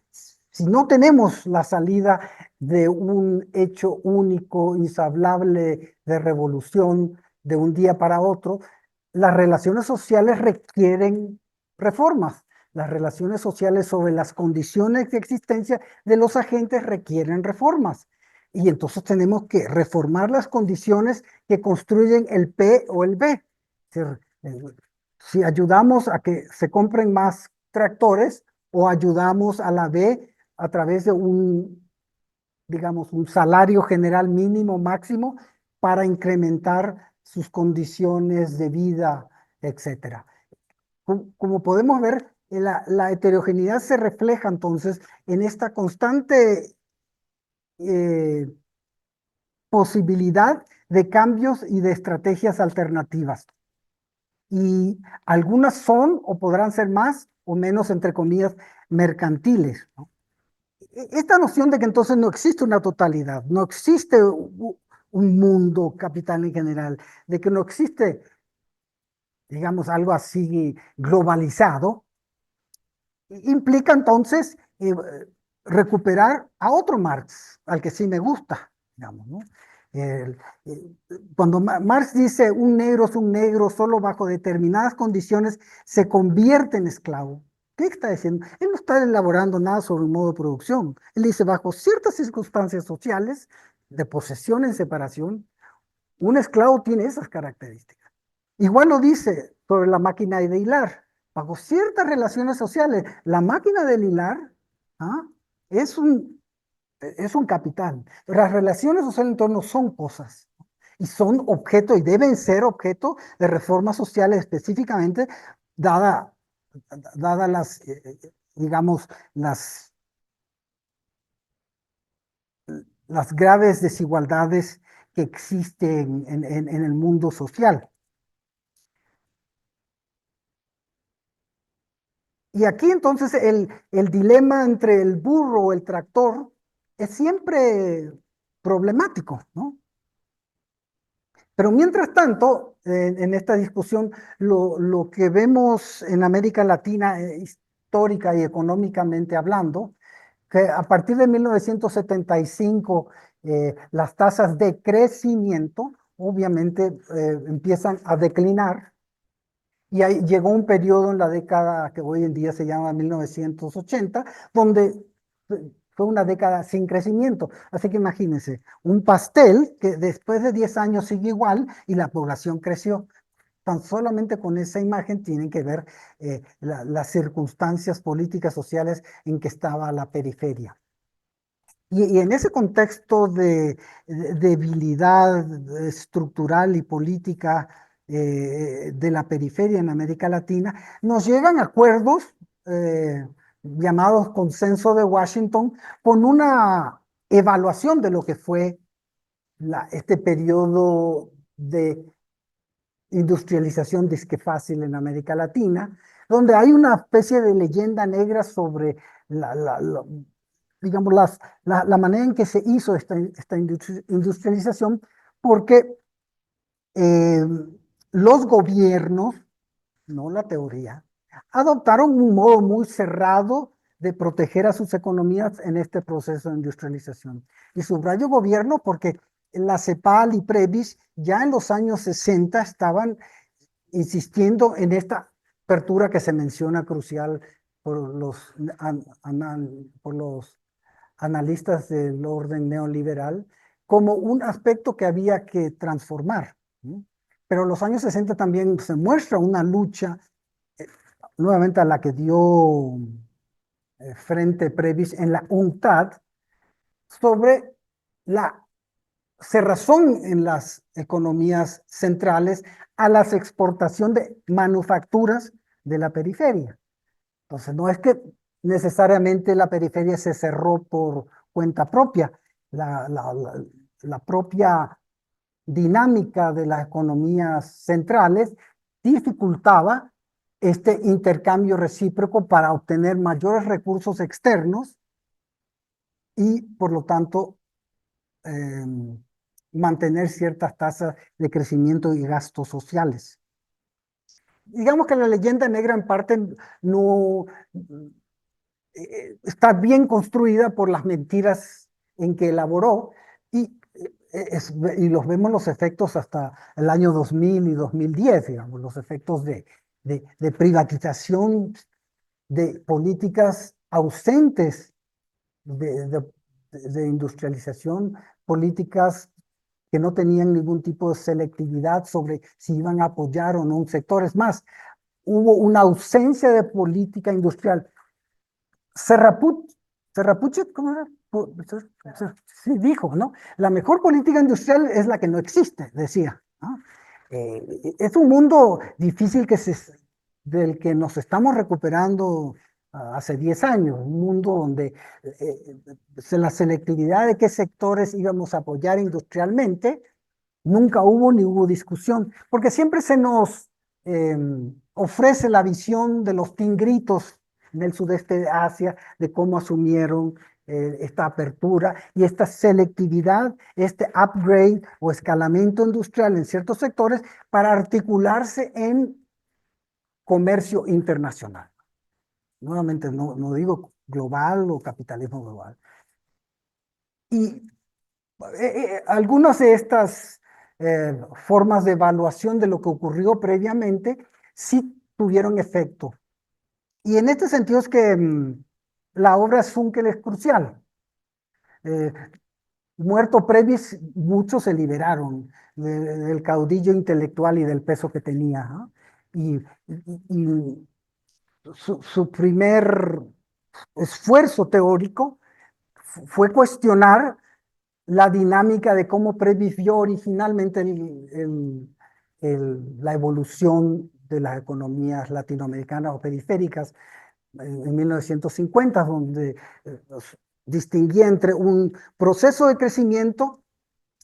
no tenemos la salida de un hecho único, insalvable de revolución de un día para otro, las relaciones sociales requieren reformas. Las relaciones sociales sobre las condiciones de existencia de los agentes requieren reformas. Y entonces tenemos que reformar las condiciones que construyen el P o el B. Si ayudamos a que se compren más tractores o ayudamos a la B a través de digamos, un salario general mínimo máximo para incrementar sus condiciones de vida, etcétera. Como podemos ver, la heterogeneidad se refleja entonces en esta constante eh, posibilidad de cambios y de estrategias alternativas. Y algunas son o podrán ser más o menos, entre comillas, mercantiles, ¿no? Esta noción de que entonces no existe una totalidad, no existe un mundo capital en general, de que no existe, digamos, algo así globalizado, implica entonces recuperar a otro Marx, al que sí me gusta, digamos, ¿no? El- eh, Cuando Marx dice un negro es un negro, solo bajo determinadas condiciones se convierte en esclavo. ¿Qué está diciendo? Él no está elaborando nada sobre un modo de producción. Él dice, bajo ciertas circunstancias sociales, de posesión en separación, un esclavo tiene esas características. Igual lo dice sobre la máquina de hilar. Bajo ciertas relaciones sociales, la máquina del hilar, ¿ah? es un, es un capital. Las relaciones sociales en torno son cosas y son objeto y deben ser objeto de reformas sociales específicamente dada, dada digamos, las graves desigualdades que existen en el mundo social. Y aquí entonces el dilema entre el burro o el tractor es siempre problemático, ¿no? Pero mientras tanto, en esta discusión, lo que vemos en América Latina, histórica y económicamente hablando, que a partir de 1975, las tasas de crecimiento obviamente empiezan a declinar y ahí llegó un periodo en la década que hoy en día se llama 1980, donde fue una década sin crecimiento. Así que imagínense, un pastel que después de 10 años sigue igual y la población creció. Tan solamente con esa imagen tienen que ver las circunstancias políticas, sociales en que estaba la periferia. Y en ese contexto de debilidad estructural y política de la periferia en América Latina, nos llegan acuerdos llamados Consenso de Washington con una evaluación de lo que fue este periodo de industrialización disque fácil en América Latina, donde hay una especie de leyenda negra sobre la, la- la- digamos, la manera en que se hizo esta industrialización, porque eh, los gobiernos, no la teoría, adoptaron un modo muy cerrado de proteger a sus economías en este proceso de industrialización. Y subrayo gobierno porque la CEPAL y Previs ya en los años 60 estaban insistiendo en esta apertura que se menciona crucial por por los analistas del orden neoliberal como un aspecto que había que transformar, ¿no? Pero en los años 60 también se muestra una lucha, eh, nuevamente a la que dio frente Previs en la UNCTAD, sobre la cerrazón en las economías centrales a la exportación de manufacturas de la periferia. Entonces, no es que necesariamente la periferia se cerró por cuenta propia. La propia dinámica de las economías centrales dificultaba este intercambio recíproco para obtener mayores recursos externos y, por lo tanto, eh, mantener ciertas tasas de crecimiento y gastos sociales. Digamos que la leyenda negra en parte no está bien construida por las mentiras en que elaboró y, y los vemos los efectos hasta el año 2000 y 2010, digamos, los efectos de privatización, de políticas ausentes de, de, de industrialización, políticas que no tenían ningún tipo de selectividad sobre si iban a apoyar o no un sector. Es más, hubo una ausencia de política industrial. Serraput, Serrapuchet, ¿cómo era? Sí, dijo, ¿no? La mejor política industrial es la que no existe, decía, ¿no? Es un mundo difícil del que nos estamos recuperando hace 10 años, un mundo donde la selectividad de qué sectores íbamos a apoyar industrialmente, nunca hubo ni hubo discusión, porque siempre se nos ofrece la visión de los tingritos del sudeste de Asia, de cómo asumieron esta apertura y esta selectividad, este upgrade o escalamiento industrial en ciertos sectores para articularse en comercio internacional. Nuevamente, no digo global o capitalismo global. Y Algunas de estas formas de evaluación de lo que ocurrió previamente sí tuvieron efecto. Y en este sentido es que la obra Zunkel es crucial. Eh, Muerto Previs, muchos se liberaron del caudillo intelectual y del peso que tenía, ¿no? Y su primer esfuerzo teórico fue cuestionar la dinámica de cómo previvió originalmente la evolución de las economías latinoamericanas o periféricas en 1950, donde distinguía entre un proceso de crecimiento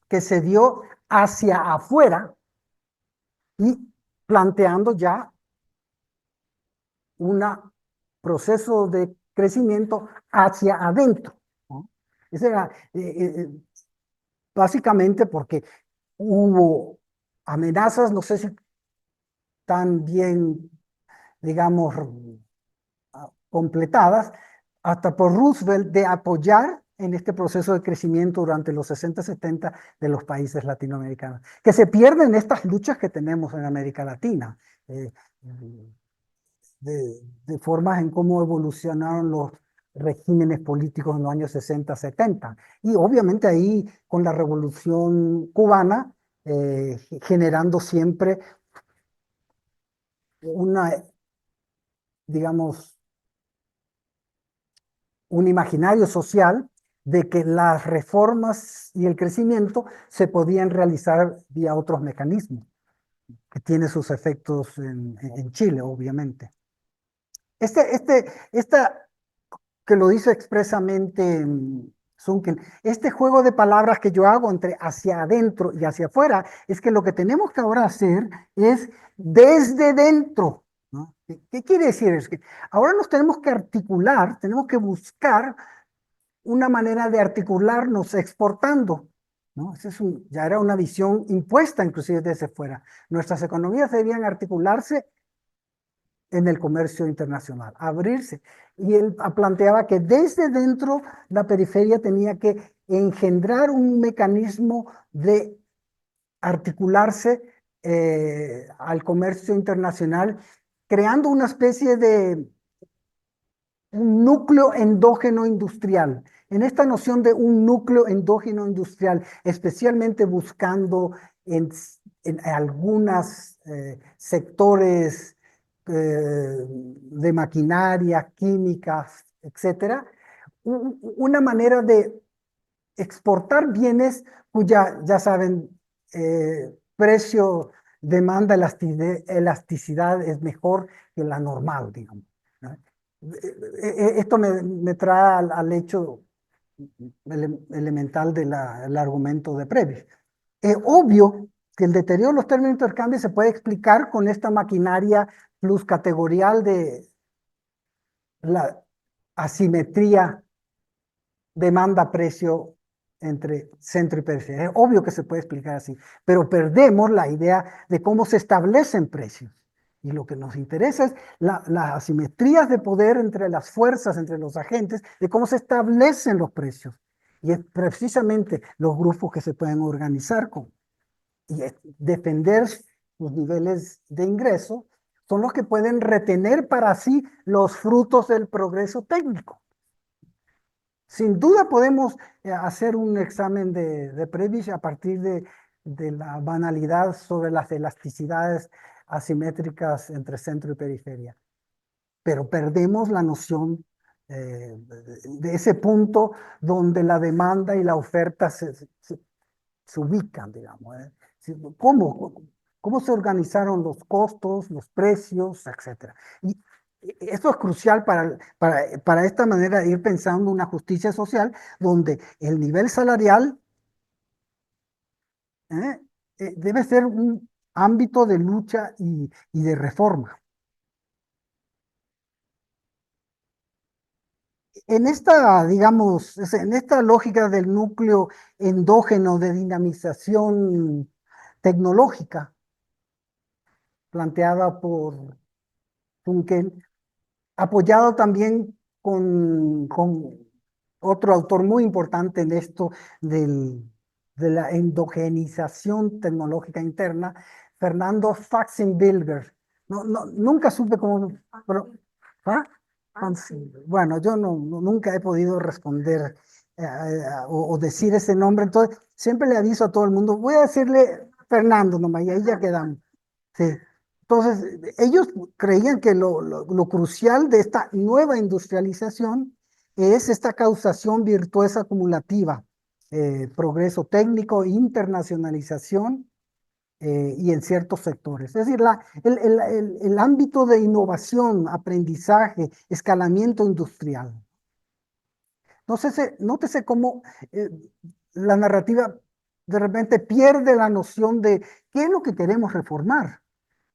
que se dio hacia afuera y planteando ya un proceso de crecimiento hacia adentro, ¿no? Ese era, básicamente porque hubo amenazas, no sé si tan bien, digamos, completadas, hasta por Roosevelt, de apoyar en este proceso de crecimiento durante los 60-70 de los países latinoamericanos, que se pierden estas luchas que tenemos en América Latina, eh, de formas en cómo evolucionaron los regímenes políticos en los años 60-70. Y obviamente ahí con la revolución cubana, generando siempre una, digamos, un imaginario social de que las reformas y el crecimiento se podían realizar vía otros mecanismos, que tiene sus efectos en Chile, obviamente. Esta que lo dice expresamente Sunkel, este juego de palabras que yo hago entre hacia adentro y hacia afuera, es que lo que tenemos que ahora hacer es desde dentro, ¿no? ¿Qué quiere decir? Es que ahora nos tenemos que articular, tenemos que buscar una manera de articularnos exportando, ¿no? Ya era una visión impuesta inclusive desde fuera. Nuestras economías debían articularse en el comercio internacional, abrirse. Y él planteaba que desde dentro la periferia tenía que engendrar un mecanismo de articularse al comercio internacional, creando una especie de un núcleo endógeno industrial. En esta noción de un núcleo endógeno industrial, especialmente buscando en algunos sectores de maquinaria, químicas, etcétera, una manera de exportar bienes cuya, ya saben, precio, demanda, elasticidad es mejor que la normal, digamos, ¿no? Esto me trae al hecho elemental del argumento de Previs. Es obvio que el deterioro de los términos de intercambio se puede explicar con esta maquinaria pluscategorial de la asimetría demanda-precio entre centro y periferia. Es obvio que se puede explicar así, pero perdemos la idea de cómo se establecen precios. Y lo que nos interesa es las asimetrías de poder entre las fuerzas, entre los agentes, de cómo se establecen los precios. Y es precisamente los grupos que se pueden organizar con y defender sus niveles de ingreso, son los que pueden retener para sí los frutos del progreso técnico. Sin duda podemos hacer un examen de Prebisch a partir de la banalidad sobre las elasticidades asimétricas entre centro y periferia, pero perdemos la noción de ese punto donde la demanda y la oferta se ubican, digamos, ¿eh? ¿Cómo, ¿Cómo se organizaron los costos, los precios, etcétera? Y esto es crucial para esta manera de ir pensando una justicia social donde el nivel salarial ¿eh? Debe ser un ámbito de lucha y de reforma. En esta, digamos, en esta lógica del núcleo endógeno de dinamización tecnológica planteada por Dunkel, apoyado también con otro autor muy importante en esto del de la endogenización tecnológica interna, Fernando Faxenbilger. Nunca supe cómo... ¿Ah? Bueno, yo nunca he podido responder o decir ese nombre, entonces siempre le aviso a todo el mundo, voy a decirle Fernando nomás y ahí ya quedamos. Sí. Entonces, ellos creían que lo crucial de esta nueva industrialización es esta causación virtuosa acumulativa, progreso técnico, internacionalización y en ciertos sectores. Es decir, el ámbito de innovación, aprendizaje, escalamiento industrial. Nótese cómo eh, la narrativa de repente pierde la noción de qué es lo que queremos reformar.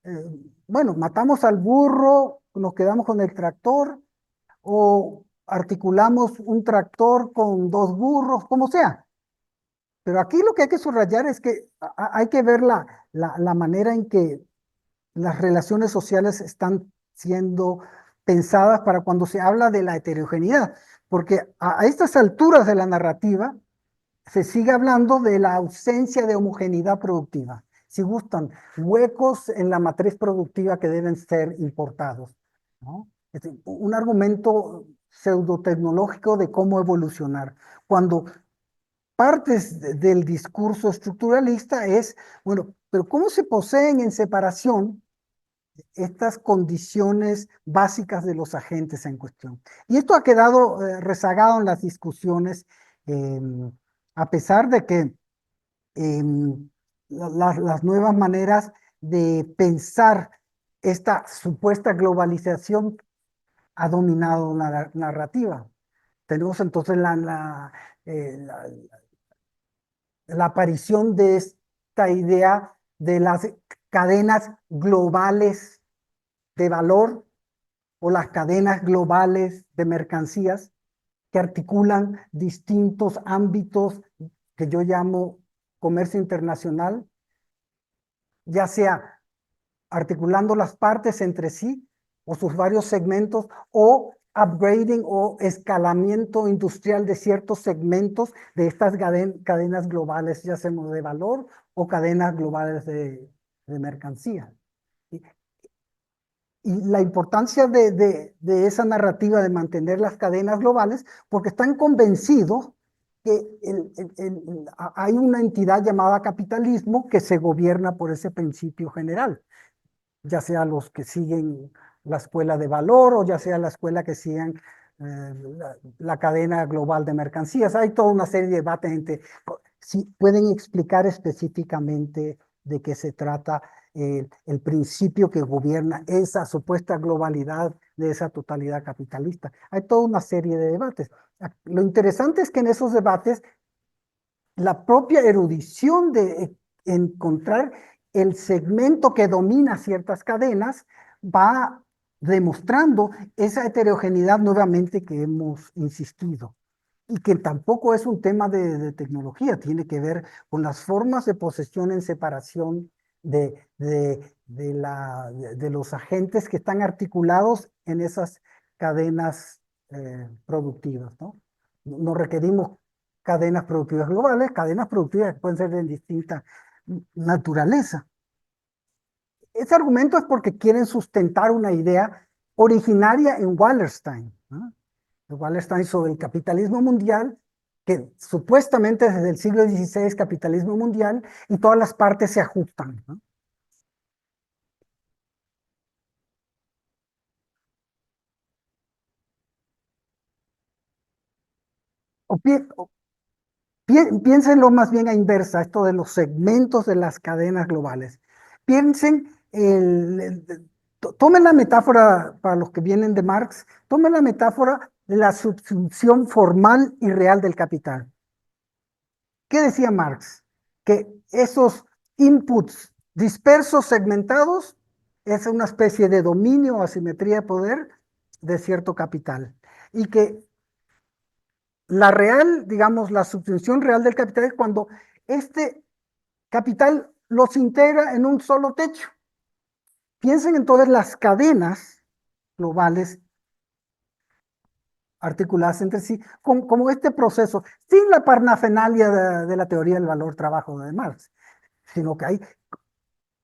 Eh, bueno, matamos al burro, nos quedamos con el tractor o articulamos un tractor con dos burros, como sea. Pero aquí lo que hay que subrayar es que hay que ver la manera en que las relaciones sociales están siendo pensadas para cuando se habla de la heterogeneidad, porque a estas alturas de la narrativa se sigue hablando de la ausencia de homogeneidad productiva. Si gustan, huecos en la matriz productiva que deben ser importados, ¿no? Un argumento pseudotecnológico de cómo evolucionar. Cuando partes del discurso estructuralista es, bueno, pero ¿cómo se poseen en separación estas condiciones básicas de los agentes en cuestión? Y esto ha quedado rezagado en las discusiones, eh, a pesar de que las nuevas maneras de pensar esta supuesta globalización ha dominado la narrativa. Tenemos entonces la aparición de esta idea de las cadenas globales de valor o las cadenas globales de mercancías que articulan distintos ámbitos que yo llamo comercio internacional, ya sea articulando las partes entre sí o sus varios segmentos o upgrading o escalamiento industrial de ciertos segmentos de estas cadenas globales, ya sea de valor o cadenas globales de mercancía. Y la importancia de esa narrativa de mantener las cadenas globales, porque están convencidos que hay una entidad llamada capitalismo que se gobierna por ese principio general, ya sea los que siguen la escuela de valor o ya sea la escuela que sigan la cadena global de mercancías. Hay toda una serie de debates entre si pueden explicar específicamente de qué se trata el principio que gobierna esa supuesta globalidad de esa totalidad capitalista. Hay toda una serie de debates. Lo interesante es que en esos debates la propia erudición de encontrar el segmento que domina ciertas cadenas va demostrando esa heterogeneidad nuevamente que hemos insistido y que tampoco es un tema de tecnología, tiene que ver con las formas de posesión en separación de los agentes que están articulados en esas cadenas productivas, ¿no? No requerimos cadenas productivas globales, cadenas productivas que pueden ser de distinta naturaleza. Ese argumento es porque quieren sustentar una idea originaria en Wallerstein, ¿no? Wallerstein sobre el capitalismo mundial, que supuestamente desde el siglo XVI es capitalismo mundial y todas las partes se ajustan, ¿no? O, piénsenlo más bien a inversa, esto de los segmentos de las cadenas globales. Piensen, tomen la metáfora, para los que vienen de Marx, tomen la metáfora de la subsunción formal y real del capital. ¿Qué decía Marx? Que esos inputs dispersos, segmentados, es una especie de dominio o asimetría de poder de cierto capital. Y que la real, digamos, la subsunción real del capital es cuando este capital los integra en un solo techo. Piensen entonces las cadenas globales articuladas entre sí, como este proceso, sin la parnafernalia de la teoría del valor trabajo de Marx, sino que hay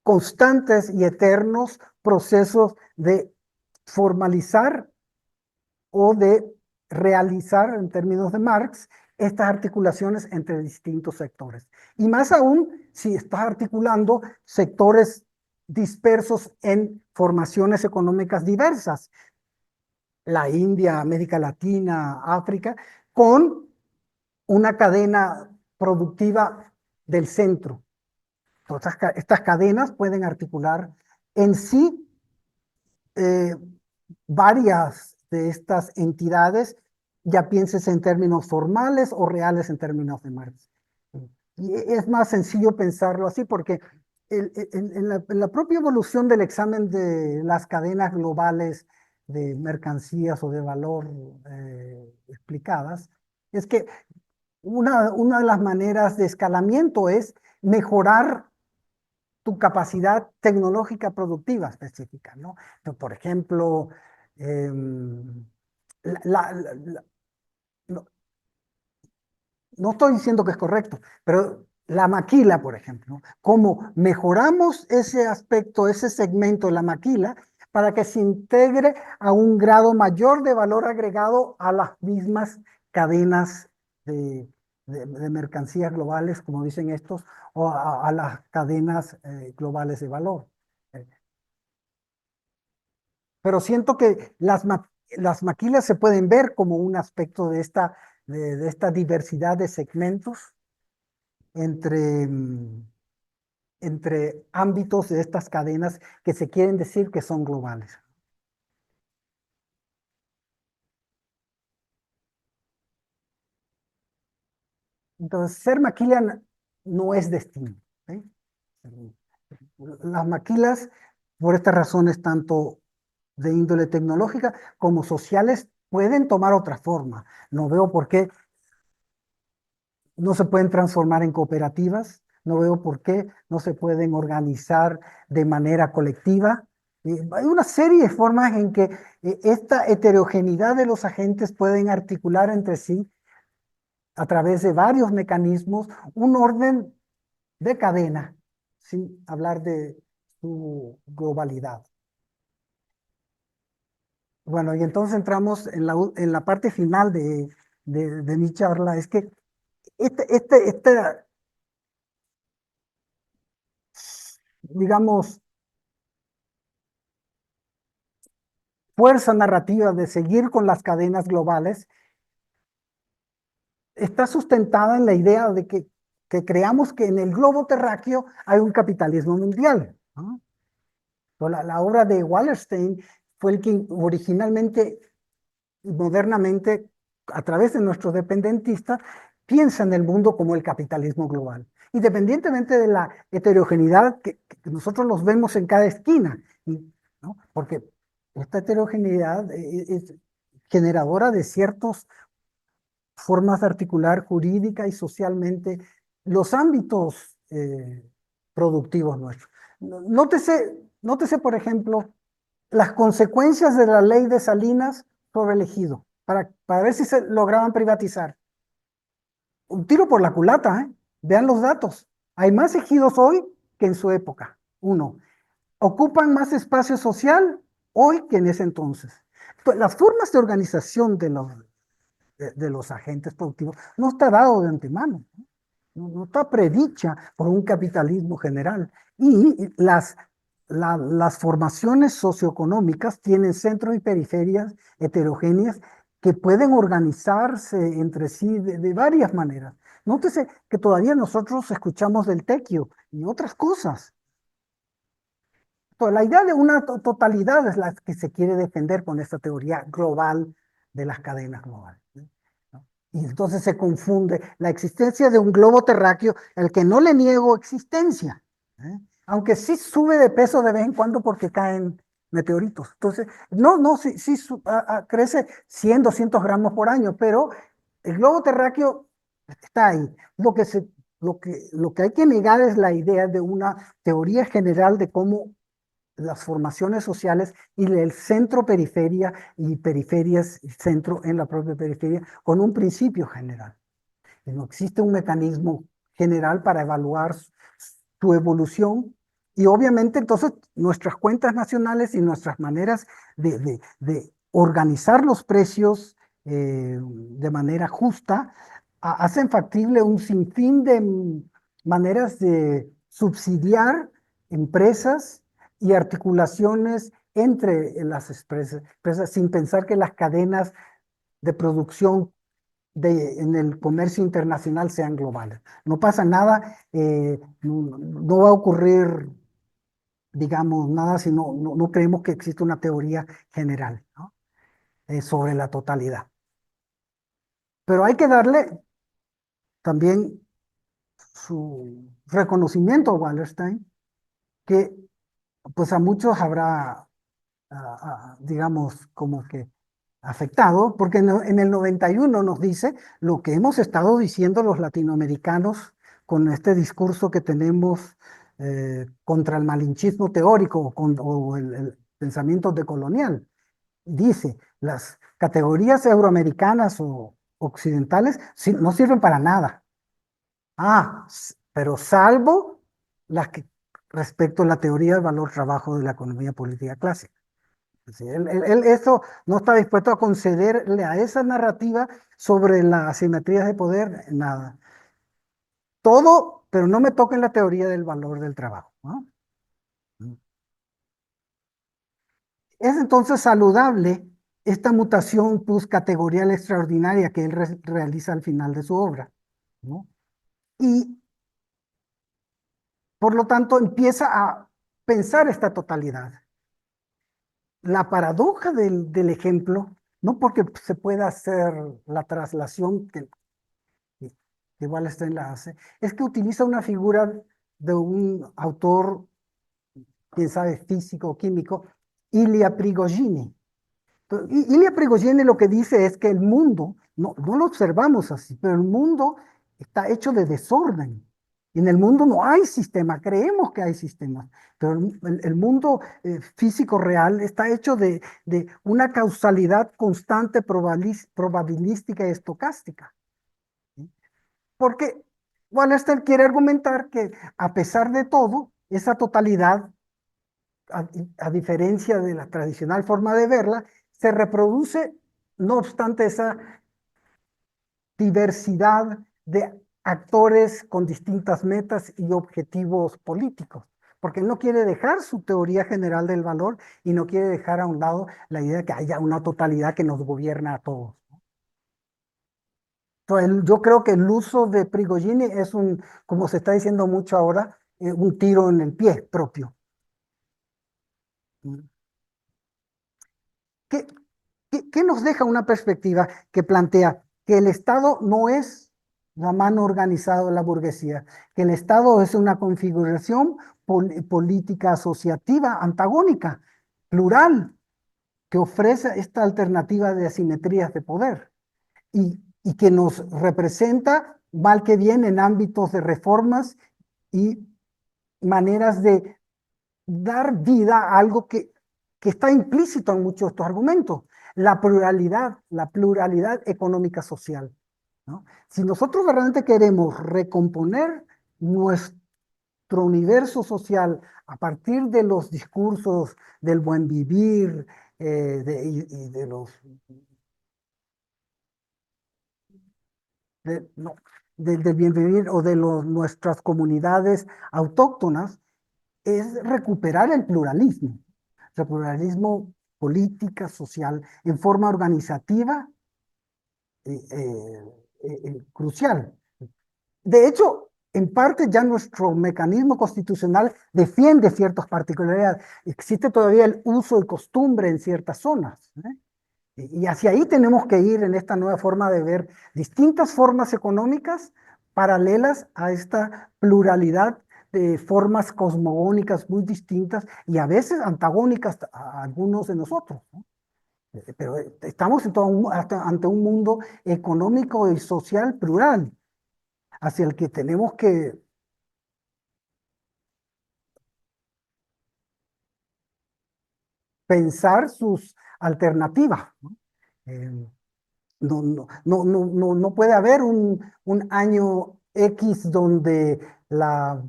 constantes y eternos procesos de formalizar o de realizar, en términos de Marx, estas articulaciones entre distintos sectores. Y más aún si estás articulando sectores dispersos en formaciones económicas diversas, la India, América Latina, África, con una cadena productiva del centro. Entonces, estas cadenas pueden articular en sí eh, varias de estas entidades, ya pienses en términos formales o reales en términos de Marx. Y es más sencillo pensarlo así porque en la propia evolución del examen de las cadenas globales de mercancías o de valor explicadas, es que una de las maneras de escalamiento es mejorar tu capacidad tecnológica productiva específica, ¿no? Por ejemplo, em, no, no estoy diciendo que es correcto, pero la maquila, por ejemplo, ¿no? ¿Cómo mejoramos ese aspecto, ese segmento de la maquila para que se integre a un grado mayor de valor agregado a las mismas cadenas de, de mercancías globales, como dicen estos, o a las cadenas globales de valor? Eh, Pero siento que las maquilas se pueden ver como un aspecto de esta diversidad de segmentos entre, entre ámbitos de estas cadenas que se quieren decir que son globales. Entonces, ser maquila no es destino. ¿Sí? Las maquilas, por estas razones, tanto de índole tecnológica como sociales, pueden tomar otra forma. No veo por qué no se pueden transformar en cooperativas, no veo por qué no se pueden organizar de manera colectiva. Hay una serie de formas en que esta heterogeneidad de los agentes pueden articular entre sí a través de varios mecanismos un orden de cadena, sin hablar de su globalidad. Bueno, y entonces entramos en la parte final de mi charla, es que esta, digamos, fuerza narrativa de seguir con las cadenas globales está sustentada en la idea de que creamos que en el globo terráqueo hay un capitalismo mundial, ¿no? La obra de Wallerstein fue el que originalmente y modernamente, a través de nuestros dependentistas, piensa en el mundo como el capitalismo global, independientemente de la heterogeneidad que nosotros los vemos en cada esquina, ¿no? Porque esta heterogeneidad es generadora de ciertas formas de articular jurídica y socialmente los ámbitos productivos nuestros. Nótese, por ejemplo, las consecuencias de la ley de Salinas sobre el ejido, para ver si se lograban privatizar. Un tiro por la culata, ¿eh? Vean los datos. Hay más ejidos hoy que en su época. Uno, ocupan más espacio social hoy que en ese entonces. Pues, las formas de organización de los agentes productivos no está dado de antemano, no está predicha por un capitalismo general. Y las formaciones socioeconómicas tienen centros y periferias heterogéneas que pueden organizarse entre sí de varias maneras. Nótese que todavía nosotros escuchamos del tequio y otras cosas. La idea de una totalidad es la que se quiere defender con esta teoría global de las cadenas globales, ¿no? Y entonces se confunde la existencia de un globo terráqueo, al que no le niego existencia, ¿eh? Aunque sí sube de peso de vez en cuando porque caen meteoritos. Entonces, no, sí crece 100, 200 gramos por año, pero el globo terráqueo está ahí. Lo que hay que negar es la idea de una teoría general de cómo las formaciones sociales y el centro-periferia y periferias y centro en la propia periferia con un principio general. Y no existe un mecanismo general para evaluar su evolución y obviamente entonces nuestras cuentas nacionales y nuestras maneras de organizar los precios de manera justa hacen factible un sinfín de maneras de subsidiar empresas y articulaciones entre las empresas sin pensar que las cadenas de producción en el comercio internacional sean globales. No pasa nada, no va a ocurrir, digamos, nada si no creemos que existe una teoría general, ¿no? Sobre la totalidad. Pero hay que darle también su reconocimiento a Wallerstein, que pues a muchos habrá, digamos, como que afectado, porque en el 91 nos dice lo que hemos estado diciendo los latinoamericanos con este discurso que tenemos contra el malinchismo teórico o el pensamiento decolonial. Dice, las categorías euroamericanas o occidentales no sirven para nada. Pero salvo las que respecto a la teoría del valor trabajo de la economía política clásica. Sí, él eso no está dispuesto a concederle a esa narrativa sobre las asimetrías de poder, nada. Todo, pero no me toquen la teoría del valor del trabajo, ¿no? Es entonces saludable esta mutación categorial extraordinaria que él realiza al final de su obra, ¿no? Y por lo tanto empieza a pensar esta totalidad. La paradoja del ejemplo, no porque se pueda hacer la traslación que Wallerstein la hace, es que utiliza una figura de un autor, quién sabe, físico o químico, Ilya Prigogine. Ilya Prigogine lo que dice es que el mundo, no lo observamos así, pero el mundo está hecho de desorden. Y en el mundo no hay sistema, creemos que hay sistemas, pero el mundo físico real está hecho de una causalidad constante, probabilística y estocástica. Porque Wallerstein quiere argumentar que a pesar de todo, esa totalidad, a diferencia de la tradicional forma de verla, se reproduce, no obstante esa diversidad de actores con distintas metas y objetivos políticos, porque no quiere dejar su teoría general del valor y no quiere dejar a un lado la idea de que haya una totalidad que nos gobierna a todos. Entonces, yo creo que el uso de Prigogine es como se está diciendo mucho ahora, un tiro en el pie propio. ¿Qué, qué nos deja una perspectiva que plantea que el Estado no es la mano organizada de la burguesía, que el Estado es una configuración política asociativa antagónica, plural, que ofrece esta alternativa de asimetrías de poder y que nos representa mal que bien en ámbitos de reformas y maneras de dar vida a algo que está implícito en muchos de estos argumentos, la pluralidad económica social, ¿no? Si nosotros realmente queremos recomponer nuestro universo social a partir de los discursos del buen vivir y de los no, del bien vivir o de nuestras comunidades autóctonas, es recuperar el pluralismo política, social, en forma organizativa crucial. De hecho, en parte ya nuestro mecanismo constitucional defiende ciertas particularidades. Existe todavía el uso y costumbre en ciertas zonas, ¿eh? Y hacia ahí tenemos que ir en esta nueva forma de ver distintas formas económicas paralelas a esta pluralidad de formas cosmogónicas muy distintas y a veces antagónicas a algunos de nosotros, ¿no? Pero estamos ante un mundo económico y social plural, hacia el que tenemos que pensar sus alternativas, ¿no? Eh, no puede haber un año X donde la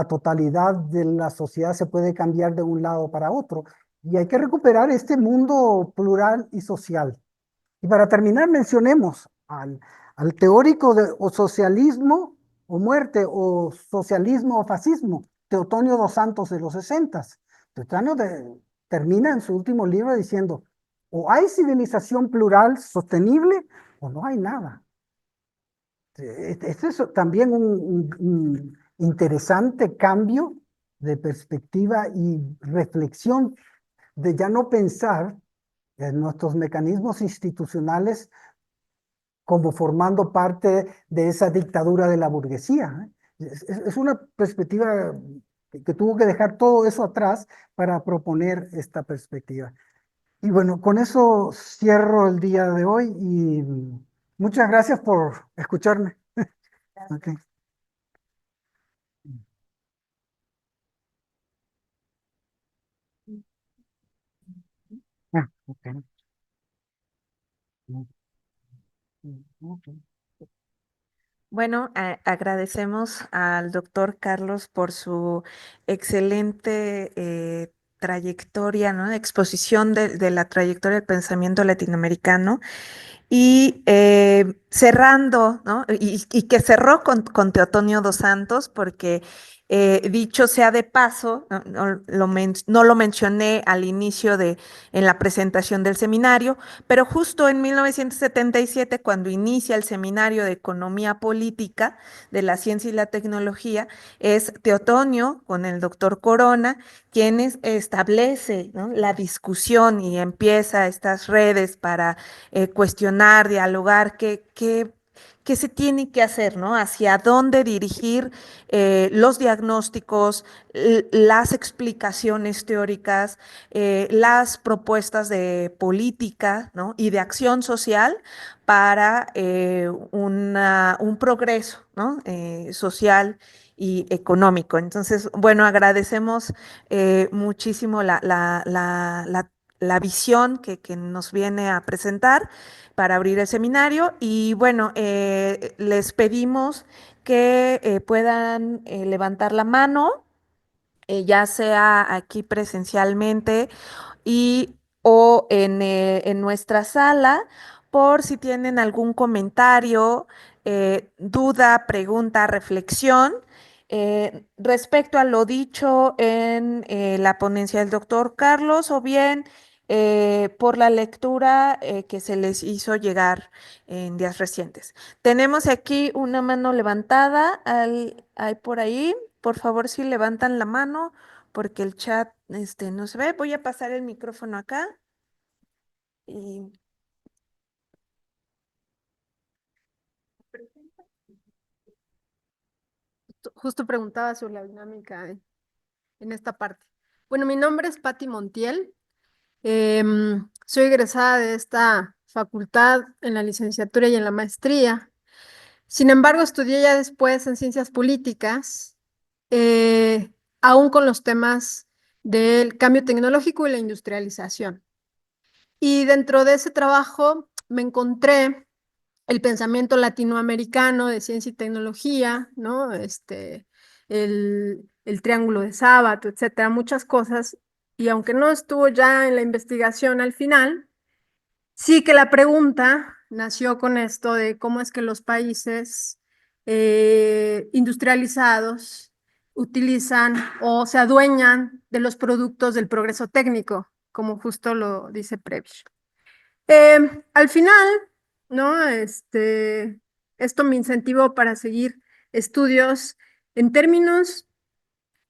totalidad de la sociedad se puede cambiar de un lado para otro. Y hay que recuperar este mundo plural y social. Y para terminar, mencionemos al teórico de o socialismo o muerte, o socialismo o fascismo, Teotonio dos Santos de los 60. Termina en su último libro diciendo, o hay civilización plural sostenible o no hay nada. Este es también un interesante cambio de perspectiva y reflexión de ya no pensar en nuestros mecanismos institucionales como formando parte de esa dictadura de la burguesía, ¿eh? Es una perspectiva que tuvo que dejar todo eso atrás para proponer esta perspectiva. Y bueno, con eso cierro el día de hoy y muchas gracias por escucharme. Okay. Ah, okay. Okay. Bueno, agradecemos al doctor Carlos por su excelente trayectoria, ¿no? Exposición de la trayectoria del pensamiento latinoamericano. Y cerrando, ¿no? Y que cerró con Teotonio dos Santos, porque dicho sea de paso, no lo mencioné al inicio en la presentación del seminario, pero justo en 1977, cuando inicia el seminario de Economía Política de la Ciencia y la Tecnología, es Teotonio con el doctor Corona quien establece, ¿no? La discusión y empieza estas redes para cuestionar, dialogar, qué se tiene que hacer, ¿no? Hacia dónde dirigir los diagnósticos, las explicaciones teóricas, las propuestas de política, ¿no? Y de acción social para un progreso, ¿no? Social y económico. Entonces, bueno, agradecemos muchísimo la visión que nos viene a presentar para abrir el seminario y bueno, les pedimos que puedan levantar la mano, ya sea aquí presencialmente y o en nuestra sala por si tienen algún comentario, duda, pregunta, reflexión respecto a lo dicho en la ponencia del doctor Carlos o bien por la lectura que se les hizo llegar en días recientes. Tenemos aquí una mano levantada, hay por ahí. Por favor, si levantan la mano porque el chat no se ve. Voy a pasar el micrófono acá. Y Justo preguntaba sobre la dinámica en esta parte. Bueno, mi nombre es Patti Montiel. Soy egresada de esta facultad en la licenciatura y en la maestría. Sin embargo, estudié ya después en ciencias políticas, eh, aún con los temas del cambio tecnológico y la industrialización. Y dentro de ese trabajo me encontré el pensamiento latinoamericano de ciencia y tecnología, ¿no? El triángulo de Sábato, etcétera, muchas cosas. Y aunque no estuvo ya en la investigación al final, sí que la pregunta nació con esto de cómo es que los países industrializados utilizan o se adueñan de los productos del progreso técnico, como justo lo dice Prebisch. Al final, ¿no? Esto me incentivó para seguir estudios en términos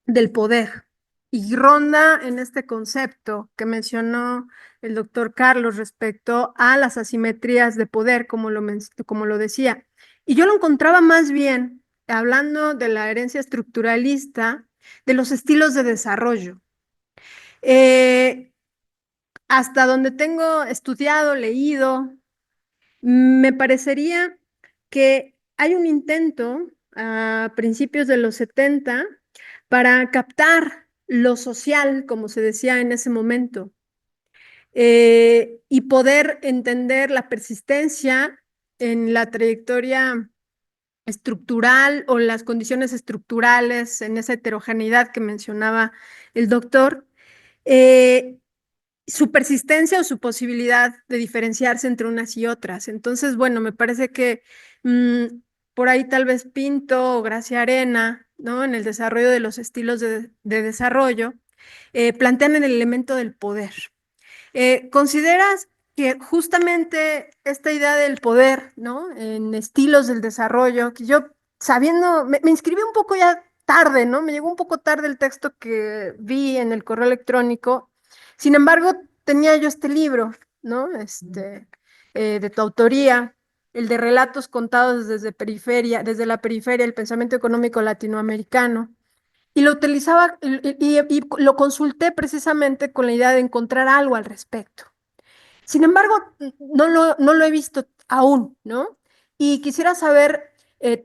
del poder y ronda en este concepto que mencionó el doctor Carlos respecto a las asimetrías de poder, como lo decía. Y yo lo encontraba más bien, hablando de la herencia estructuralista, de los estilos de desarrollo. Hasta donde tengo estudiado, leído, me parecería que hay un intento a principios de los 70 para captar lo social, como se decía en ese momento, y poder entender la persistencia en la trayectoria estructural o las condiciones estructurales en esa heterogeneidad que mencionaba el doctor, eh, su persistencia o su posibilidad de diferenciarse entre unas y otras. Entonces, bueno, me parece que por ahí tal vez Pinto o Gracia Arena, ¿no? En el desarrollo de los estilos de desarrollo, plantean el elemento del poder. ¿Consideras que justamente esta idea del poder, ¿no? En estilos del desarrollo, que yo sabiendo, me inscribí un poco ya tarde, ¿no? Me llegó un poco tarde el texto que vi en el correo electrónico. Sin embargo, tenía yo este libro, ¿no? De tu autoría, el de relatos contados desde la periferia, el pensamiento económico latinoamericano. Y lo utilizaba y lo consulté precisamente con la idea de encontrar algo al respecto. Sin embargo, no lo he visto aún, ¿no? Y quisiera saber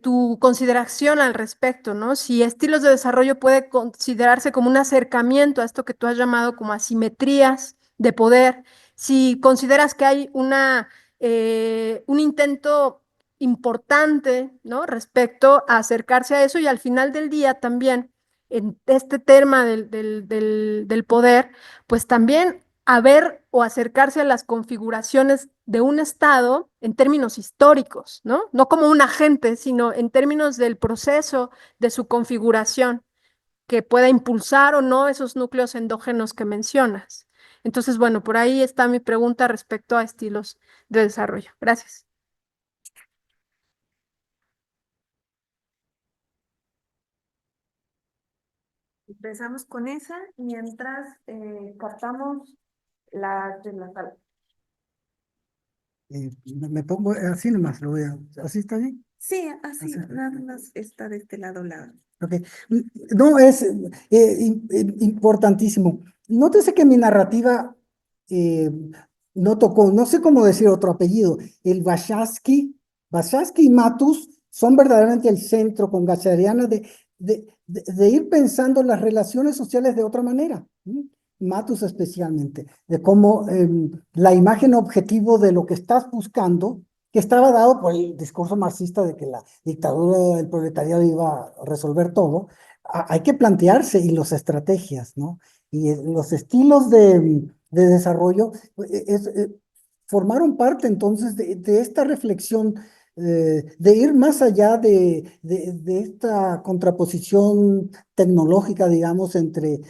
tu consideración al respecto, ¿no? Si estilos de desarrollo puede considerarse como un acercamiento a esto que tú has llamado como asimetrías de poder, si consideras que hay un intento importante, ¿no? Respecto a acercarse a eso y al final del día también, en este tema del poder, pues también a ver o acercarse a las configuraciones de un Estado en términos históricos, ¿no? No como un agente, sino en términos del proceso de su configuración que pueda impulsar o no esos núcleos endógenos que mencionas. Entonces, bueno, por ahí está mi pregunta respecto a estilos de desarrollo. Gracias. Empezamos con esa mientras captamos la de la sala. Me pongo así nomás, ¿así está bien? Sí, así, Así. nada más está de este lado la. Ok. No, es importantísimo. Nótese que mi narrativa eh, no tocó, no sé cómo decir otro apellido, el Bashasky y Matus son verdaderamente el centro con Gachariana de ir pensando las relaciones sociales de otra manera. Matus especialmente, de cómo la imagen objetivo de lo que estás buscando, que estaba dado por el discurso marxista de que la dictadura del proletariado iba a resolver todo, hay que plantearse y las estrategias, ¿no? Y los estilos de desarrollo formaron parte entonces de esta reflexión, de ir más allá de esta contraposición tecnológica, digamos, entre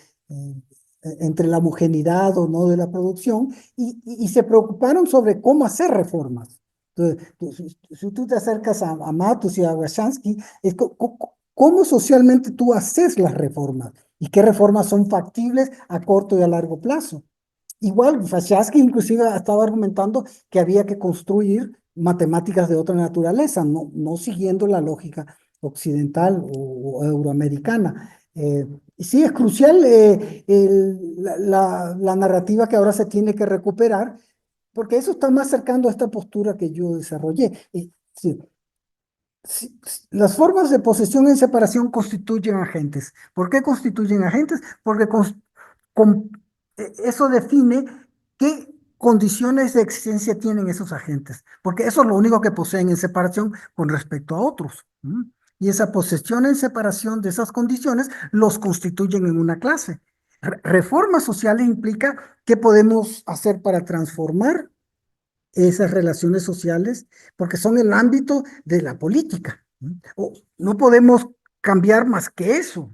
la homogeneidad o no de la producción, y se preocuparon sobre cómo hacer reformas. Entonces, si tú te acercas a Matus y a Washansky, es cómo socialmente tú haces las reformas y qué reformas son factibles a corto y a largo plazo. Igual, Washansky inclusive estaba argumentando que había que construir matemáticas de otra naturaleza, no siguiendo la lógica occidental o euroamericana. Y sí, es crucial la narrativa que ahora se tiene que recuperar, porque eso está más cercano a esta postura que yo desarrollé. Sí, las formas de posesión en separación constituyen agentes. ¿Por qué constituyen agentes? Porque eso define qué condiciones de existencia tienen esos agentes, porque eso es lo único que poseen en separación con respecto a otros. Y esa posesión en separación de esas condiciones los constituyen en una clase. Reforma social implica qué podemos hacer para transformar esas relaciones sociales, porque son el ámbito de la política. No podemos cambiar más que eso.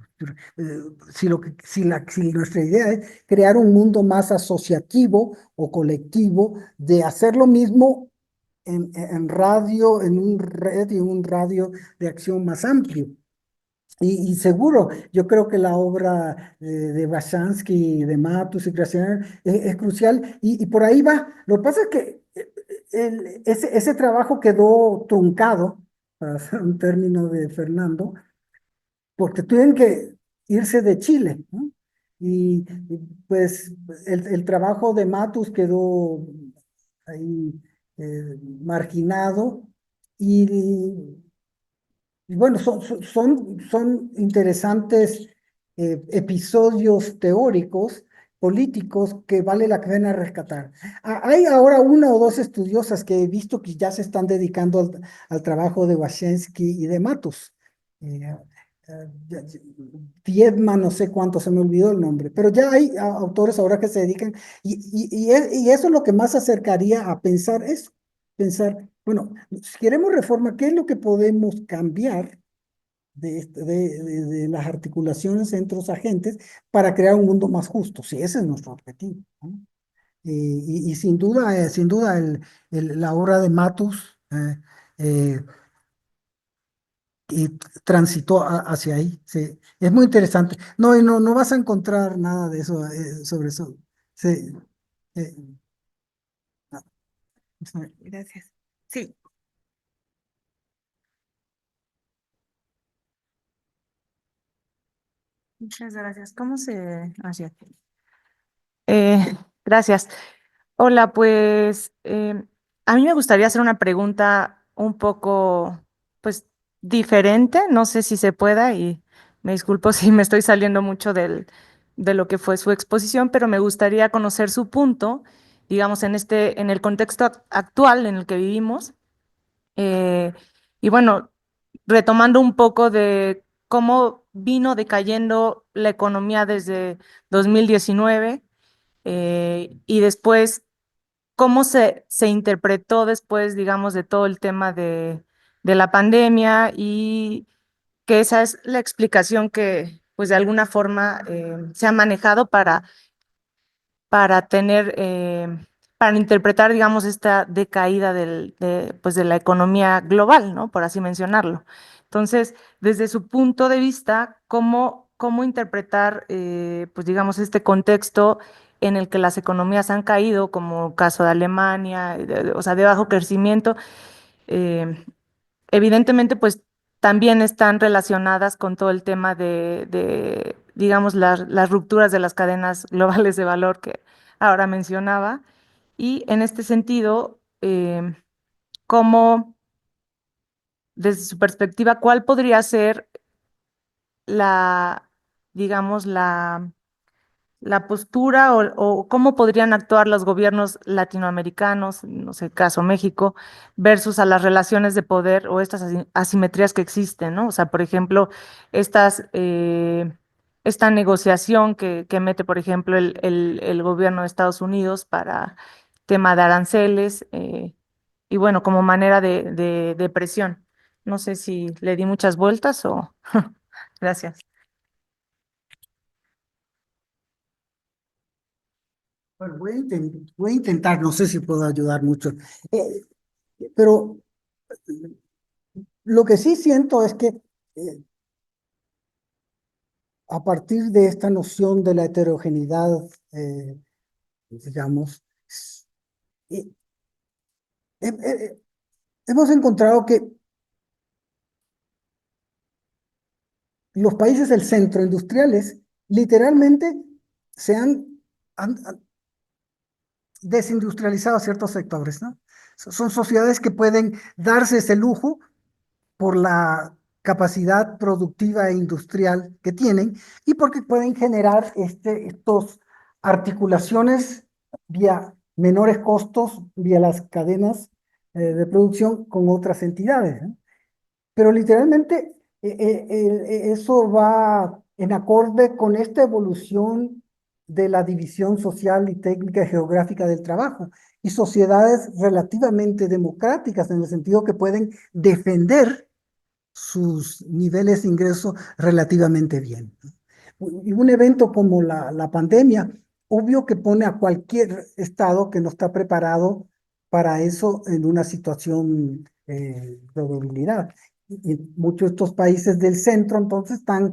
Si nuestra idea es crear un mundo más asociativo o colectivo, de hacer lo mismo en radio, en un red y en un radio de acción más amplio. Y seguro, yo creo que la obra de Basansky, de Matus y Graciano es crucial y por ahí va. Lo que pasa es que ese trabajo quedó truncado, para hacer un término de Fernando, porque tuvieron que irse de Chile, ¿no? Y, pues el trabajo de Matus quedó ahí marginado y bueno, son interesantes episodios teóricos, políticos, que vale la pena rescatar. Hay ahora una o dos estudiosas que he visto que ya se están dedicando al trabajo de Washensky y de Matus. Eh, Diezma, no sé cuánto, se me olvidó el nombre, pero ya hay autores ahora que se dedican, y eso es lo que más acercaría a pensar eso, pensar, bueno, si queremos reforma, ¿qué es lo que podemos cambiar de las articulaciones entre los agentes para crear un mundo más justo? Si ese es nuestro objetivo, ¿no? Y sin duda la obra de Matus eh, y transitó hacia ahí. Sí. Es muy interesante. No, y no vas a encontrar nada de eso sobre eso. Sí. eh, sí. Gracias. Sí. Muchas gracias. ¿Cómo se hacía? Gracias. Hola, pues a mí me gustaría hacer una pregunta un poco, pues, diferente. No sé si se pueda y me disculpo si me estoy saliendo mucho de lo que fue su exposición, pero me gustaría conocer su punto, digamos, en el contexto actual en el que vivimos. eh, y bueno, retomando un poco de cómo vino decayendo la economía desde 2019 y después cómo se interpretó después, digamos, de todo el tema de la pandemia y que esa es la explicación que, pues, de alguna forma se ha manejado para tener, para interpretar, digamos, esta decaída pues, de la economía global, ¿no? Por así mencionarlo. Entonces, desde su punto de vista, ¿cómo interpretar, pues, digamos, este contexto en el que las economías han caído, como caso de Alemania, o sea, de bajo crecimiento? eh, Evidentemente, pues también están relacionadas con todo el tema digamos, las rupturas de las cadenas globales de valor que ahora mencionaba. Y en este sentido, ¿cómo, desde su perspectiva, cuál podría ser la, digamos, la postura o cómo podrían actuar los gobiernos latinoamericanos, no sé, caso México, versus a las relaciones de poder o estas asimetrías que existen, ¿no? O sea, por ejemplo, esta negociación que mete, por ejemplo, el gobierno de Estados Unidos para tema de aranceles y bueno, como manera de presión. No sé si le di muchas vueltas o... Gracias. Bueno, voy a intentar, no sé si puedo ayudar mucho. Eh, pero lo que sí siento es que eh, a partir de esta noción de la heterogeneidad, eh, digamos, eh, eh, eh, hemos encontrado que los países del centro industriales literalmente han desindustrializado ciertos sectores, ¿no? Son sociedades que pueden darse ese lujo por la capacidad productiva e industrial que tienen y porque pueden generar estos articulaciones vía menores costos, vía las cadenas de producción con otras entidades, ¿no? Pero literalmente eso va en acorde con esta evolución de la división social y técnica y geográfica del trabajo y sociedades relativamente democráticas en el sentido que pueden defender sus niveles de ingreso relativamente bien. Y un evento como la pandemia, obvio que pone a cualquier estado que no está preparado para eso en una situación de debilidad. Y muchos de estos países del centro entonces están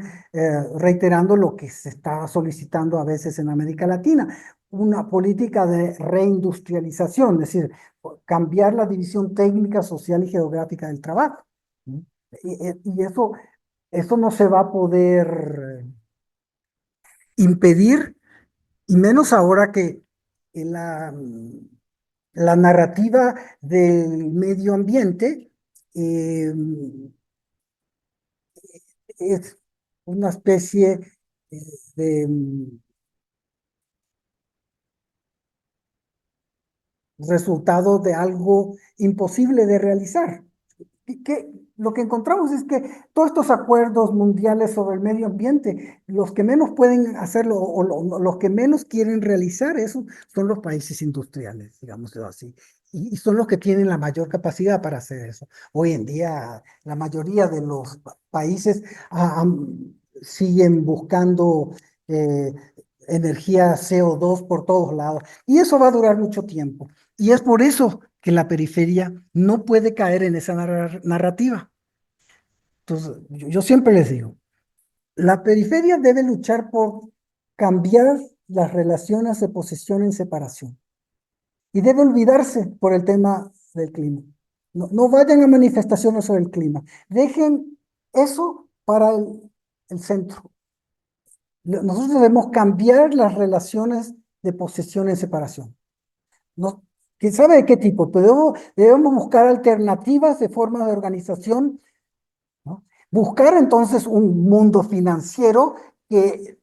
reiterando lo que se está solicitando a veces en América Latina, una política de reindustrialización, es decir, cambiar la división técnica, social y geográfica del trabajo. Y eso no se va a poder impedir, y menos ahora que la narrativa del medio ambiente eh, es una especie de resultado de algo imposible de realizar. Lo que encontramos es que todos estos acuerdos mundiales sobre el medio ambiente, los que menos pueden hacerlo los que menos quieren realizar eso son los países industriales, digámoslo así. Y son los que tienen la mayor capacidad para hacer eso. Hoy en día, la mayoría de los países siguen buscando eh, energía CO2 por todos lados. Y eso va a durar mucho tiempo. Y es por eso que la periferia no puede caer en esa narrativa. Entonces, yo siempre les digo, la periferia debe luchar por cambiar las relaciones de posesión en separación y debe olvidarse por el tema del clima. No vayan a manifestaciones sobre el clima. Dejen eso para el centro. Nosotros debemos cambiar las relaciones de posesión en separación. No, ¿quién sabe de qué tipo? Pero debemos buscar alternativas de formas de organización, ¿no? Buscar entonces un mundo financiero que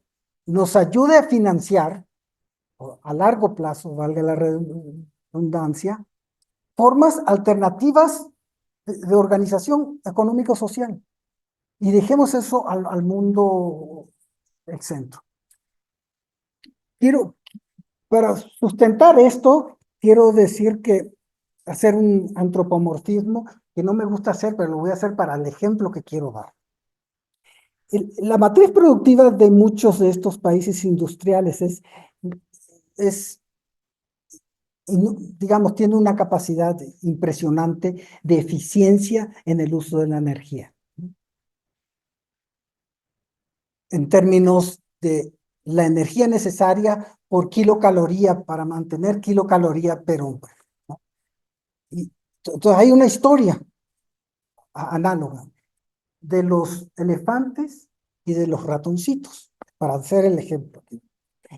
nos ayude a financiar a largo plazo, valga la redundancia, formas alternativas de organización económico-social. Y dejemos eso al mundo del centro. Para sustentar esto, quiero decir que hacer un antropomorfismo que no me gusta hacer, pero lo voy a hacer para el ejemplo que quiero dar. La matriz productiva de muchos de estos países industriales es, digamos, tiene una capacidad impresionante de eficiencia en el uso de la energía. En términos de la energía necesaria por kilocaloría para mantener kilocaloría per hombre, ¿no? Y entonces hay una historia análoga de los elefantes y de los ratoncitos, para hacer el ejemplo.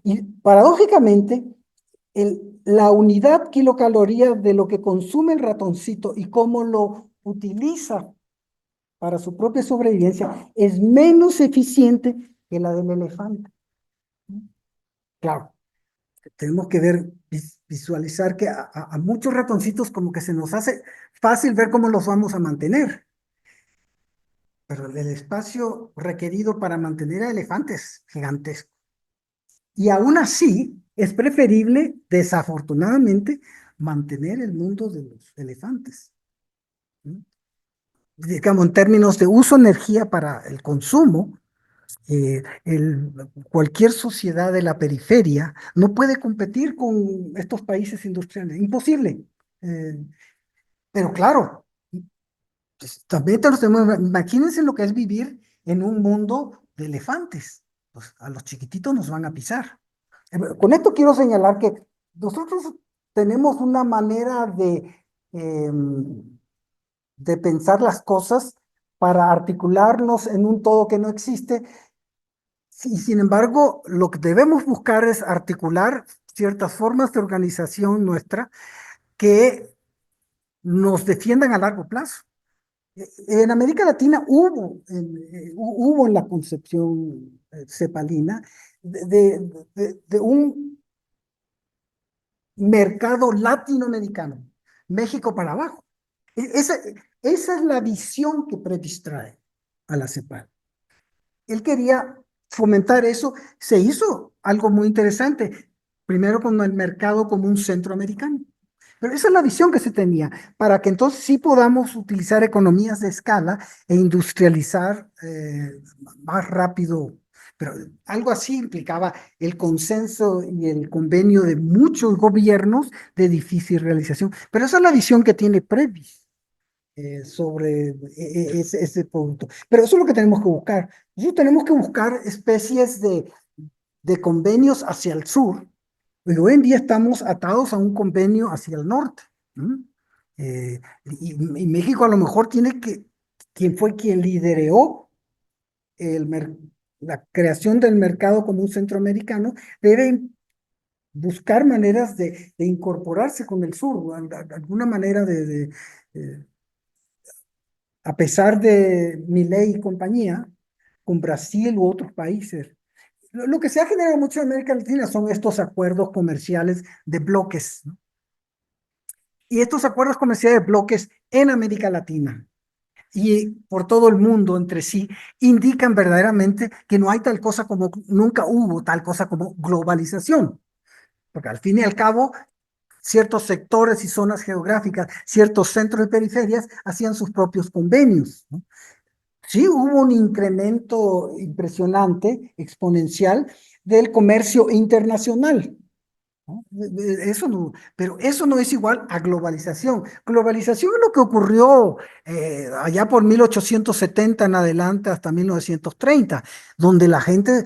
Y paradójicamente, la unidad kilocaloría de lo que consume el ratoncito y cómo lo utiliza para su propia sobrevivencia es menos eficiente que la del elefante. Claro, tenemos que visualizar que a muchos ratoncitos como que se nos hace fácil ver cómo los vamos a mantener. Pero el espacio requerido para mantener a elefantes es gigantesco. Y aún así, es preferible, desafortunadamente, mantener el mundo de los elefantes. ¿Sí? Digamos, en términos de uso de energía para el consumo, cualquier sociedad de la periferia no puede competir con estos países industriales. Imposible. Pero claro, pues, también imagínense lo que es vivir en un mundo de elefantes. Pues a los chiquititos nos van a pisar. Con esto quiero señalar que nosotros tenemos una manera de pensar las cosas para articularnos en un todo que no existe. Y sin embargo, lo que debemos buscar es articular ciertas formas de organización nuestra que nos defiendan a largo plazo. En América Latina hubo en la concepción cepalina de un mercado latinoamericano, México para abajo. Esa es la visión que predistrae a la CEPAL. Él quería fomentar eso, se hizo algo muy interesante, primero con el mercado común centroamericano. Pero esa es la visión que se tenía, para que entonces sí podamos utilizar economías de escala e industrializar más rápido. Pero algo así implicaba el consenso y el convenio de muchos gobiernos de difícil realización. Pero esa es la visión que tiene Previs sobre ese punto. Pero eso es lo que tenemos que buscar. Nosotros tenemos que buscar especies de convenios hacia el sur. Y hoy en día estamos atados a un convenio hacia el norte. Y México a lo mejor quien fue quien lideró la creación del mercado común centroamericano, debe buscar maneras de incorporarse con el sur, alguna manera a pesar de Milei y compañía, con Brasil u otros países, lo que se ha generado mucho en América Latina son estos acuerdos comerciales de bloques, ¿no? Y estos acuerdos comerciales de bloques en América Latina y por todo el mundo entre sí indican verdaderamente que no hay tal cosa como, nunca hubo tal cosa como globalización, porque al fin y al cabo ciertos sectores y zonas geográficas, ciertos centros y periferias hacían sus propios convenios, ¿no? Sí, hubo un incremento impresionante, exponencial, del comercio internacional, ¿no? Eso no, pero eso no es igual a globalización. Globalización es lo que ocurrió allá por 1870 en adelante hasta 1930, donde la gente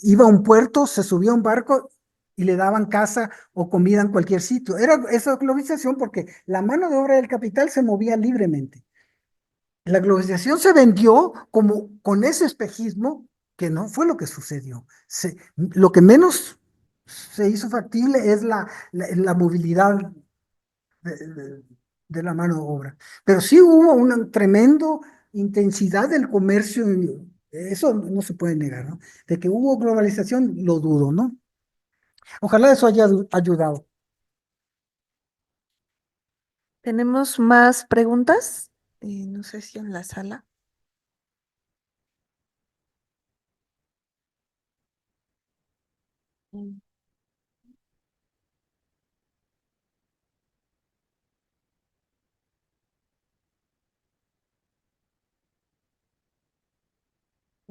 iba a un puerto, se subía a un barco y le daban casa o comida en cualquier sitio. Era esa globalización porque la mano de obra del capital se movía libremente. La globalización se vendió como con ese espejismo que no fue lo que sucedió. Lo que menos se hizo factible es la movilidad de, de la mano de obra. Pero sí hubo una tremenda intensidad del comercio, eso no se puede negar, ¿no? De que hubo globalización, lo dudo, ¿no? Ojalá eso haya ayudado. ¿Tenemos más preguntas? No sé si en la sala. Mm.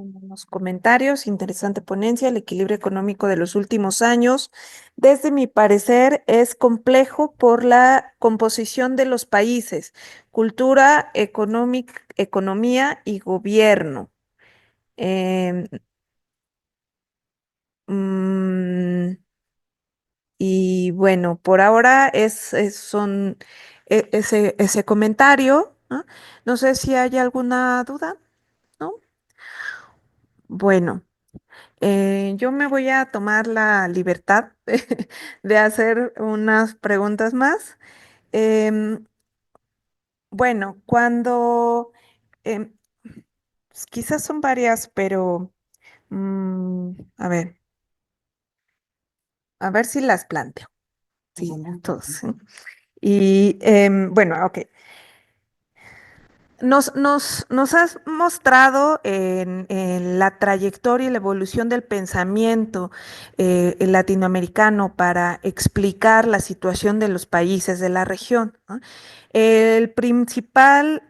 Unos comentarios, interesante ponencia, el equilibrio económico de los últimos años. Desde mi parecer, es complejo por la composición de los países, cultura, economía y gobierno. Em, mm, y bueno, por ahora son ese comentario, ¿no? No sé si hay alguna duda, ¿no? Bueno. Yo me voy a tomar la libertad de hacer unas preguntas más. Em, bueno, em, quizás son varias, pero a ver si las planteo. Sí, todos. ¿Sí? Y bueno, ok. Nos has mostrado en la trayectoria y la evolución del pensamiento el latinoamericano para explicar la situación de los países de la región, ¿no? El principal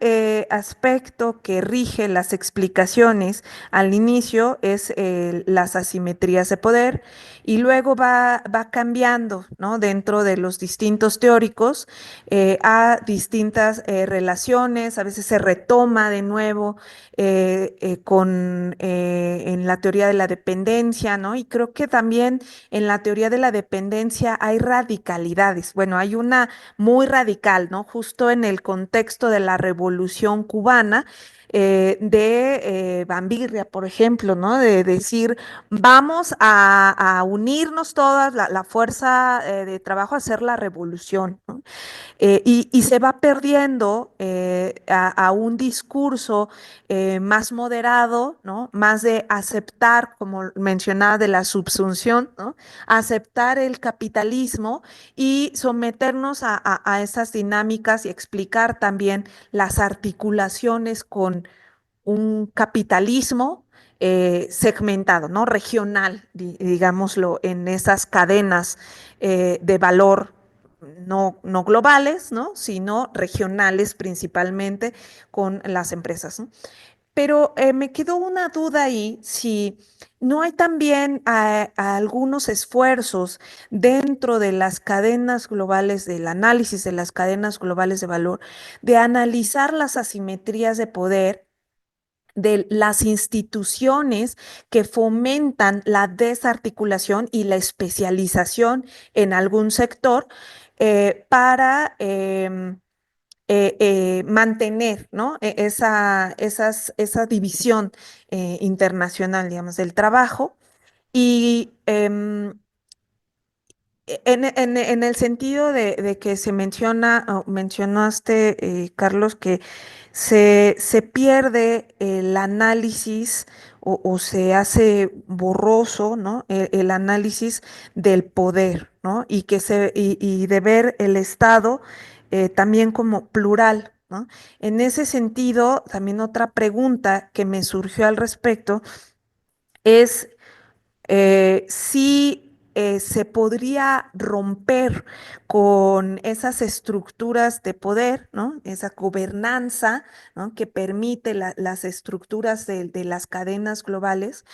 aspecto que rige las explicaciones al inicio es las asimetrías de poder y luego va cambiando, ¿no? Dentro de los distintos teóricos a distintas relaciones, a veces se retoma de nuevo en la teoría de la dependencia, ¿no? Y creo que también en la teoría de la dependencia hay radicalidades. Bueno, hay una muy radical, ¿no? Justo en el contexto de la Revolución Cubana. De Bambirria, por ejemplo, ¿no? De decir, vamos a unirnos todas, la fuerza de trabajo, a hacer la revolución, ¿no? Y se va perdiendo a un discurso más moderado, ¿no? Más de aceptar, como mencionaba, de la subsunción, ¿no? Aceptar el capitalismo y someternos a esas dinámicas y explicar también las articulaciones con un capitalismo segmentado, ¿no? Regional, digámoslo, en esas cadenas de valor no globales, ¿no? Sino regionales principalmente con las empresas, ¿no? Pero me quedó una duda ahí, si no hay también algunos esfuerzos dentro de las cadenas globales, del análisis de las cadenas globales de valor, de analizar las asimetrías de poder de las instituciones que fomentan la desarticulación y la especialización en algún sector para mantener, ¿no? Esa división internacional, digamos, del trabajo y En el sentido de que se menciona, o mencionaste, Carlos, que se pierde el análisis o se hace borroso, ¿no? El análisis del poder, ¿no? Y de ver el Estado también como plural, ¿no? En ese sentido, también otra pregunta que me surgió al respecto es si se podría romper con esas estructuras de poder, ¿no? Esa gobernanza, ¿no? Que permite las estructuras de las cadenas globales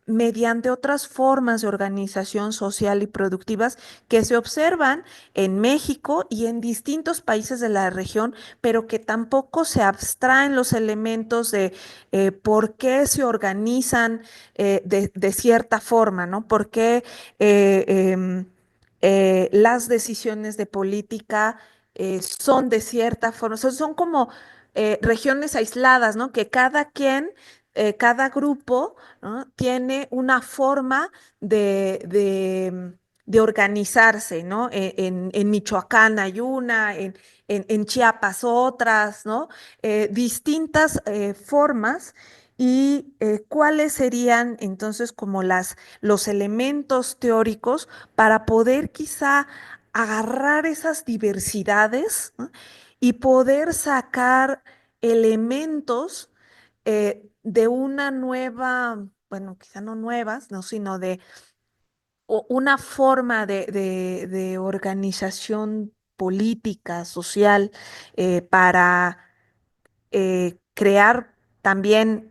mediante otras formas de organización social y productivas que se observan en México y en distintos países de la región, pero que tampoco se abstraen los elementos de por qué se organizan de cierta forma, ¿no? Por qué las decisiones de política son de cierta forma, son como regiones aisladas, ¿no? Que cada quien, cada grupo, ¿no? Tiene una forma de organizarse, ¿no? En Michoacán hay una, en Chiapas otras, ¿no? Distintas formas. ¿Y cuáles serían entonces como los elementos teóricos para poder quizá agarrar esas diversidades, ¿no? Y poder sacar elementos de una nueva, bueno, quizá no nuevas, ¿no? Sino de una forma de organización política, social, para crear también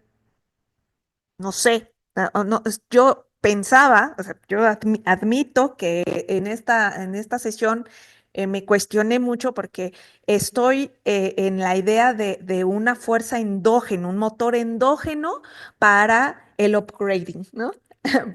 no sé, no, yo pensaba, o sea, yo admito que en esta sesión me cuestioné mucho porque estoy en la idea de una fuerza endógena, un motor endógeno para el upgrading, ¿no?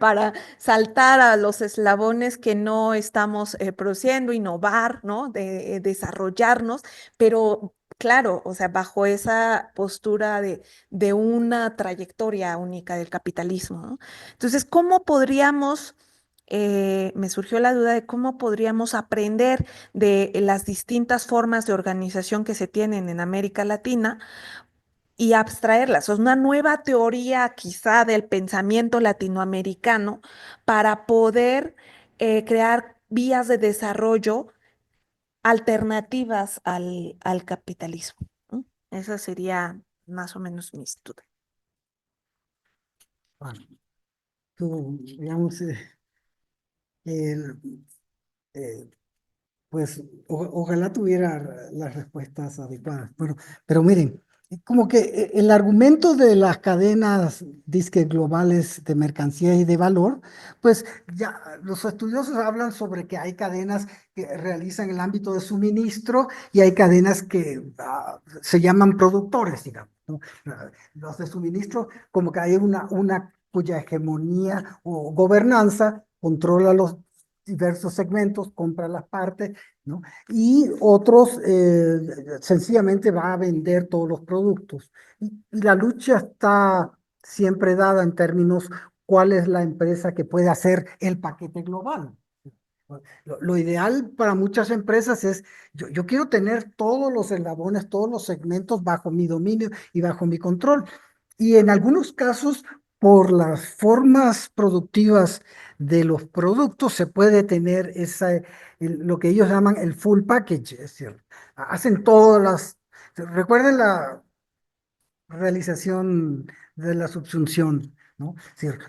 Para saltar a los eslabones que no estamos produciendo, innovar, ¿no? De desarrollarnos, pero claro, o sea, bajo esa postura de una trayectoria única del capitalismo, ¿no? Entonces, ¿cómo podríamos, me surgió la duda de cómo podríamos aprender de las distintas formas de organización que se tienen en América Latina y abstraerlas? O sea, una nueva teoría quizá del pensamiento latinoamericano para poder crear vías de desarrollo alternativas al capitalismo, ¿no? Esa sería más o menos mi duda. Bueno, tú, digamos, el, eh, pues ojalá tuviera las respuestas adecuadas. Bueno, pero miren, como que el argumento de las cadenas disque globales de mercancía y de valor, pues ya los estudiosos hablan sobre que hay cadenas que realizan el ámbito de suministro y hay cadenas que se llaman productores, digamos, ¿no? Los de suministro, como que hay una cuya hegemonía o gobernanza controla los diversos segmentos, compra las partes, ¿no? Y otros sencillamente va a vender todos los productos. Y la lucha está siempre dada en términos cuál es la empresa que puede hacer el paquete global. Lo ideal para muchas empresas es, yo quiero tener todos los eslabones, todos los segmentos bajo mi dominio y bajo mi control. Y en algunos casos, por las formas productivas de los productos, se puede tener lo que ellos llaman el full package, es decir, hacen todas las... Recuerden la realización de la subsunción, ¿no? Es decir,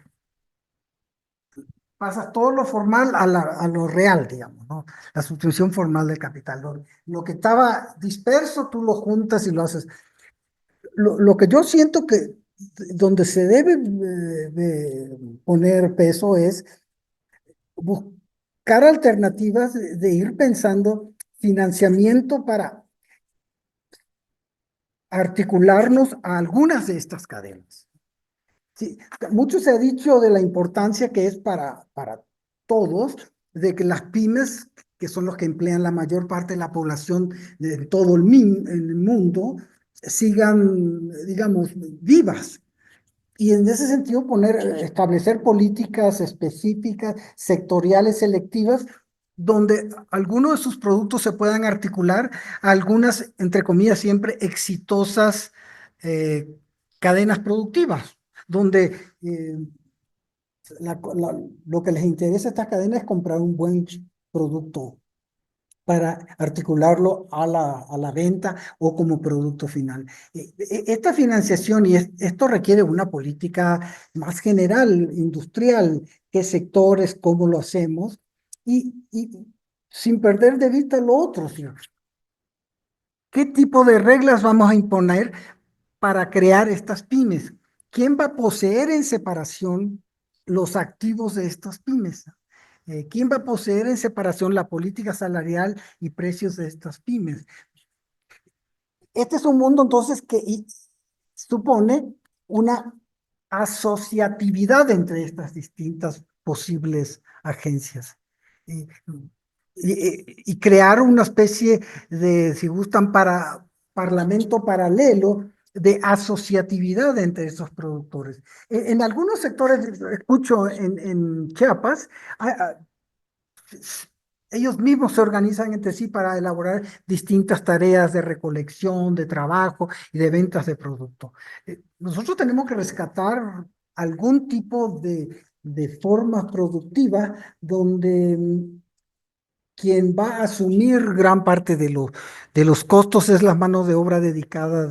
pasas todo lo formal a lo real, digamos, ¿no? La sustitución formal del capital. Lo que estaba disperso, tú lo juntas y lo haces. Lo que yo siento que donde se debe de poner peso es buscar alternativas de ir pensando financiamiento para articularnos a algunas de estas cadenas. Sí, mucho se ha dicho de la importancia que es para todos, de que las pymes, que son los que emplean la mayor parte de la población de todo el mundo, sigan, digamos, vivas. Y en ese sentido establecer políticas específicas, sectoriales, selectivas, donde algunos de sus productos se puedan articular a algunas, entre comillas, siempre exitosas eh, cadenas productivas, donde lo que les interesa a estas cadenas es comprar un buen producto para articularlo a la venta o como producto final. Esta financiación esto requiere una política más general, industrial, qué sectores, cómo lo hacemos, y sin perder de vista lo otro, ¿sí? ¿Qué tipo de reglas vamos a imponer para crear estas pymes? ¿Quién va a poseer en separación los activos de estas pymes? ¿Quién va a poseer en separación la política salarial y precios de estas pymes? Este es un mundo entonces que supone una asociatividad entre estas distintas posibles agencias. Y, y crear una especie de, si gustan, parlamento paralelo de asociatividad entre esos productores. En algunos sectores, escucho en Chiapas, ellos mismos se organizan entre sí para elaborar distintas tareas de recolección, de trabajo y de ventas de producto. Nosotros tenemos que rescatar algún tipo de forma productiva donde quien va a asumir gran parte de los costos es la mano de obra dedicada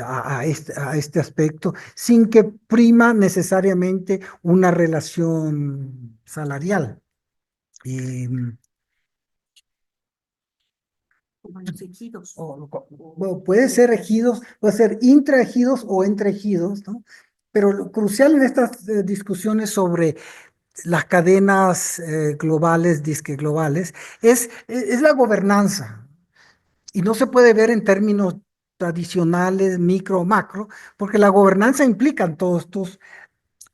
a este aspecto, sin que prima necesariamente una relación salarial. Y, Como en los ejidos. bueno, puede ser ejidos, puede ser intraejidos o entre ejidos, ¿no? Pero lo crucial en estas discusiones sobre las cadenas globales, disque globales, es la gobernanza. Y no se puede ver en términos tradicionales, micro o macro, porque la gobernanza implica todos estos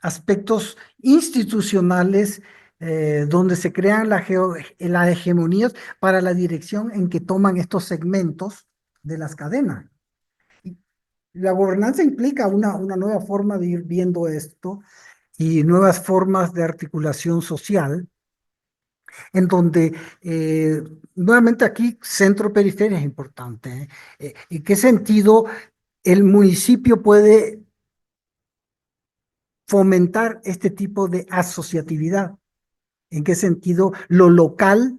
aspectos institucionales donde se crean las hegemonías para la dirección en que toman estos segmentos de las cadenas. Y la gobernanza implica una nueva forma de ir viendo esto y nuevas formas de articulación social, en donde nuevamente aquí centro-periferia es importante. ¿En qué sentido el municipio puede fomentar este tipo de asociatividad? ¿En qué sentido lo local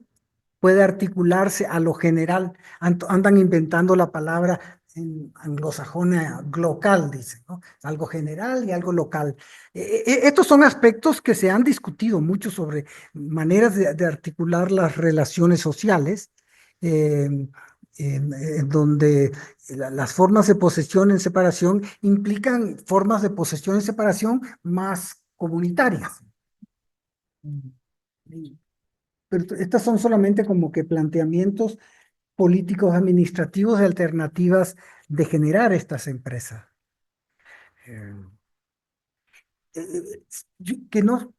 puede articularse a lo general? Andan inventando la palabra en anglosajona local, dicen, ¿no? Algo general y algo local. Estos son aspectos que se han discutido mucho sobre maneras de articular las relaciones sociales, eh, en donde las formas de posesión en separación implican formas de posesión en separación más comunitarias. Pero estas son solamente como que planteamientos políticos administrativos de alternativas de generar estas empresas. Eh, eh, que no,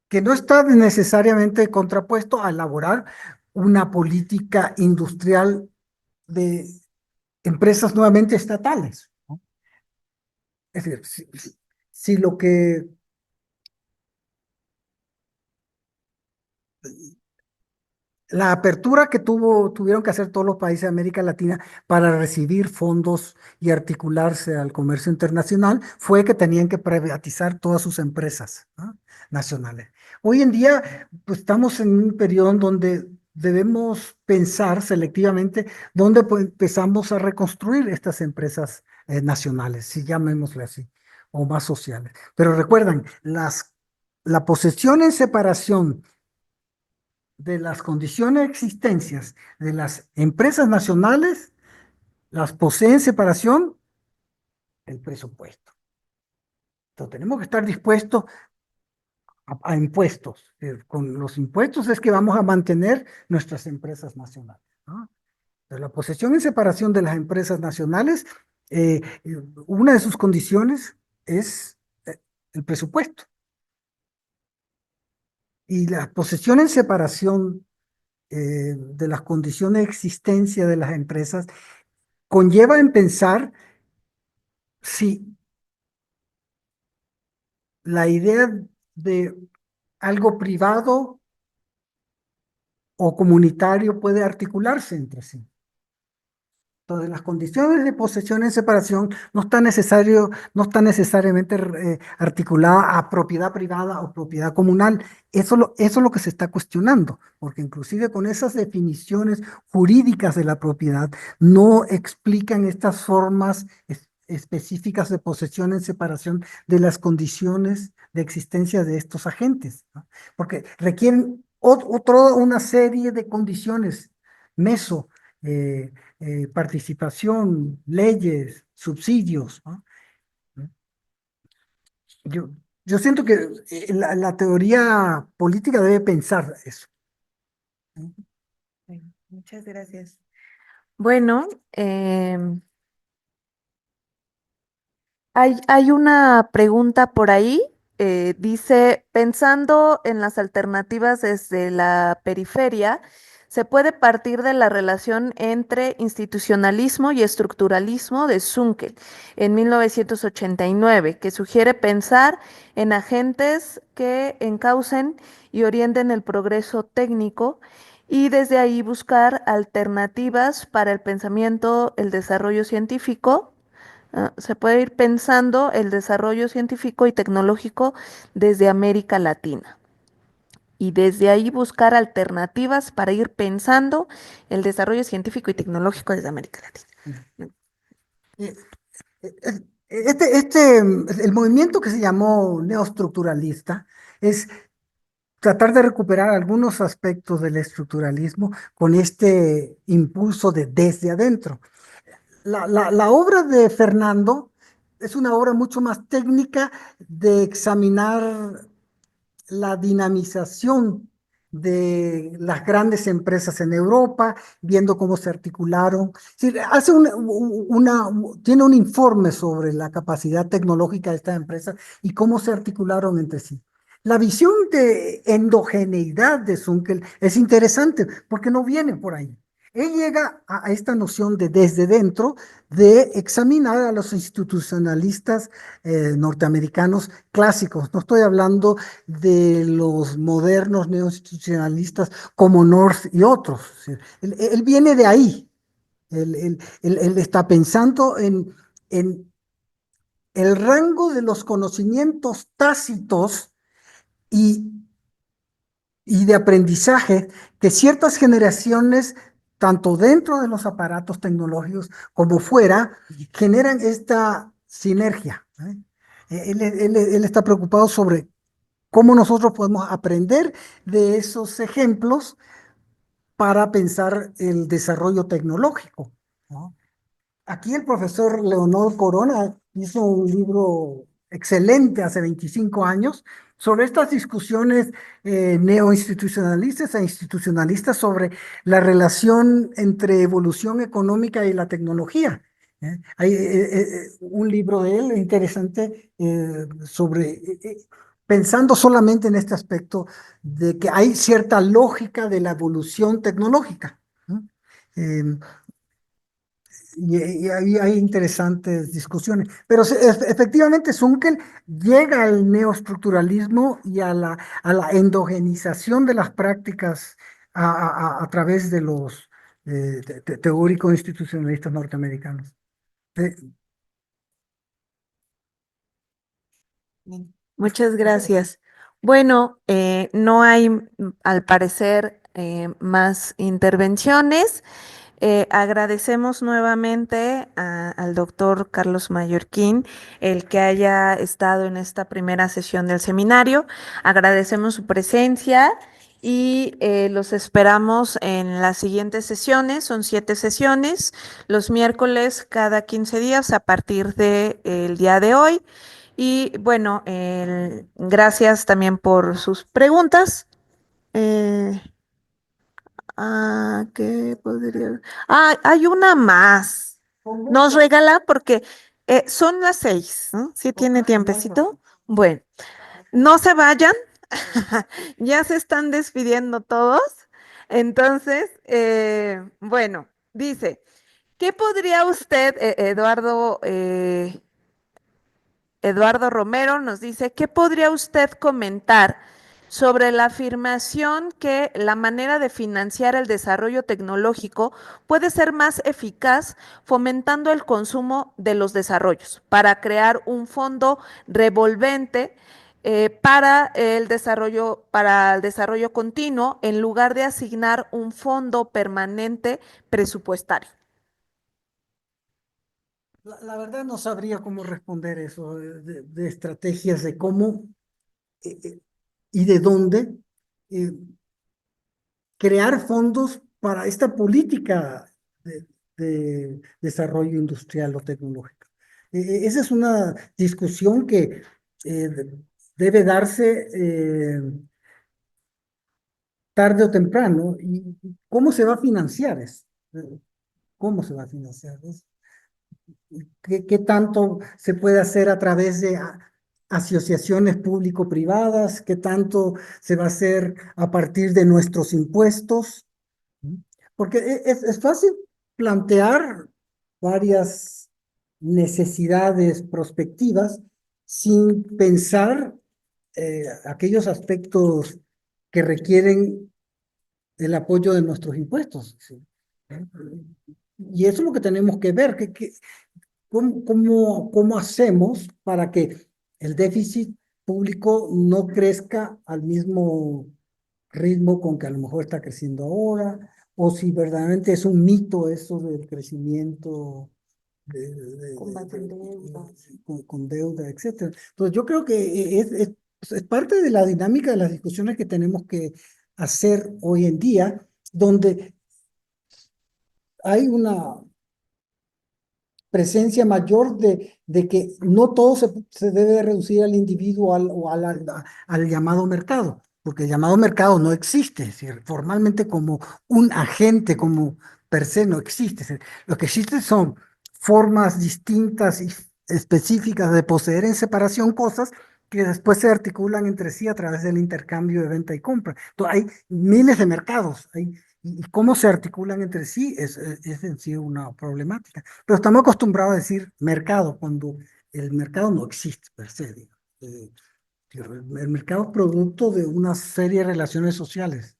que no está necesariamente contrapuesto a elaborar una política industrial de empresas nuevamente estatales, ¿no? Es decir, si lo que la apertura que tuvieron que hacer todos los países de América Latina para recibir fondos y articularse al comercio internacional fue que tenían que privatizar todas sus empresas, ¿no?, nacionales. Hoy en día, pues estamos en un periodo en donde debemos pensar selectivamente dónde empezamos a reconstruir estas empresas nacionales, si llamémosle así, o más sociales. Pero recuerdan, la posesión en separación de las condiciones de existencias de las empresas nacionales, las posee en separación el presupuesto. Entonces tenemos que estar dispuestos a impuestos. Con los impuestos es que vamos a mantener nuestras empresas nacionales, ¿no? Entonces, la posesión en separación de las empresas nacionales, una de sus condiciones es el presupuesto. Y la posesión en separación de las condiciones de existencia de las empresas conlleva en pensar si la idea de algo privado o comunitario puede articularse entre sí. Entonces, las condiciones de posesión en separación no está necesariamente articulada a propiedad privada o propiedad comunal. Eso es lo que se está cuestionando, porque inclusive con esas definiciones jurídicas de la propiedad no explican estas formas específicas de posesión en separación de las condiciones de existencia de estos agentes, ¿no? Porque requieren toda una serie de condiciones meso. eh, Participación, leyes, subsidios, ¿no? Yo, yo siento que la teoría política debe pensar eso. Bueno, muchas gracias. Bueno, hay una pregunta por ahí. Dice, pensando en las alternativas desde la periferia, se puede partir de la relación entre institucionalismo y estructuralismo de Zunkel en 1989, que sugiere pensar en agentes que encaucen y orienten el progreso técnico y desde ahí buscar alternativas para el pensamiento, el desarrollo científico. Se puede ir pensando el desarrollo científico y tecnológico desde América Latina y desde ahí buscar alternativas para ir pensando el desarrollo científico y tecnológico desde América Latina. Eh, el movimiento que se llamó neoestructuralista es tratar de recuperar algunos aspectos del estructuralismo con este impulso de desde adentro. La obra de Fernando es una obra mucho más técnica de examinar la dinamización de las grandes empresas en Europa, viendo cómo se articularon. Sí, hace tiene un informe sobre la capacidad tecnológica de estas empresas y cómo se articularon entre sí. La visión de endogeneidad de Zunkel es interesante porque no viene por ahí. Él llega a esta noción de desde dentro, de examinar a los institucionalistas norteamericanos clásicos. No estoy hablando de los modernos neoinstitucionalistas como North y otros. Él viene de ahí. Él está pensando en el rango de los conocimientos tácitos y, y de aprendizaje que ciertas generaciones, tanto dentro de los aparatos tecnológicos como fuera, generan esta sinergia, ¿eh? Él está preocupado sobre cómo nosotros podemos aprender de esos ejemplos para pensar el desarrollo tecnológico, ¿no? Aquí el profesor Leonor Corona hizo un libro excelente hace 25 años sobre estas discusiones neoinstitucionalistas e institucionalistas sobre la relación entre evolución económica y la tecnología. Hay un libro de él interesante sobre pensando solamente en este aspecto de que hay cierta lógica de la evolución tecnológica, ¿no? Eh, y ahí hay interesantes discusiones. Pero efectivamente, Zunkel llega al neoestructuralismo y a la endogenización de las prácticas a través de los teóricos institucionalistas norteamericanos. Eh, Bien, muchas gracias. Bueno, no hay, al parecer, más intervenciones. Agradecemos nuevamente al doctor Carlos Mallorquín el que haya estado en esta primera sesión del seminario. Agradecemos su presencia y los esperamos en las siguientes sesiones. Son 7 sesiones, los miércoles cada 15 días a partir del día de hoy. Y bueno, gracias también por sus preguntas. Eh, ¿Qué podría? Hay una más. Nos regala porque son las 6, ¿no? ¿Sí tiene tiempecito? Bueno, no se vayan. Ya se están despidiendo todos. Entonces, bueno, dice, ¿qué podría usted, Eduardo Eduardo Romero nos dice, ¿qué podría usted comentar sobre la afirmación que la manera de financiar el desarrollo tecnológico puede ser más eficaz fomentando el consumo de los desarrollos para crear un fondo revolvente para el desarrollo continuo en lugar de asignar un fondo permanente presupuestario? La verdad no sabría cómo responder eso, de estrategias de cómo y de dónde eh, crear fondos para esta política de desarrollo industrial o tecnológico. Esa es una discusión que eh, debe darse tarde o temprano. ¿Y cómo se va a financiar eso? ¿Cómo se va a financiar eso? ¿Qué tanto se puede hacer a través de asociaciones público-privadas? ¿Qué tanto se va a hacer a partir de nuestros impuestos? Porque es fácil plantear varias necesidades prospectivas sin pensar aquellos aspectos que requieren el apoyo de nuestros impuestos. ¿Sí? Y eso es lo que tenemos que ver, cómo hacemos para que el déficit público no crezca al mismo ritmo con que a lo mejor está creciendo ahora, o si verdaderamente es un mito eso del crecimiento con deuda, etcétera. Entonces yo creo que es parte de la dinámica de las discusiones que tenemos que hacer hoy en día, donde hay una presencia mayor de que no todo se debe reducir al individuo o al llamado mercado, porque el llamado mercado no existe, es decir, formalmente como un agente, como per se no existe. Es decir, lo que existe son formas distintas y específicas de poseer en separación cosas que después se articulan entre sí a través del intercambio de venta y compra. Entonces, hay miles de mercados, y cómo se articulan entre sí es en sí una problemática. Pero estamos acostumbrados a decir mercado cuando el mercado no existe per se. El mercado es producto de una serie de relaciones sociales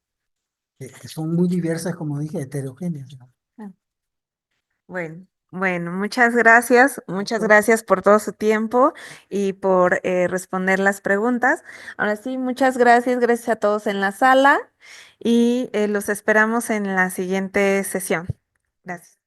que son muy diversas, como dije, heterogéneas. Bueno, muchas gracias por todo su tiempo y por responder las preguntas. Ahora sí, muchas gracias a todos en la sala y los esperamos en la siguiente sesión. Gracias.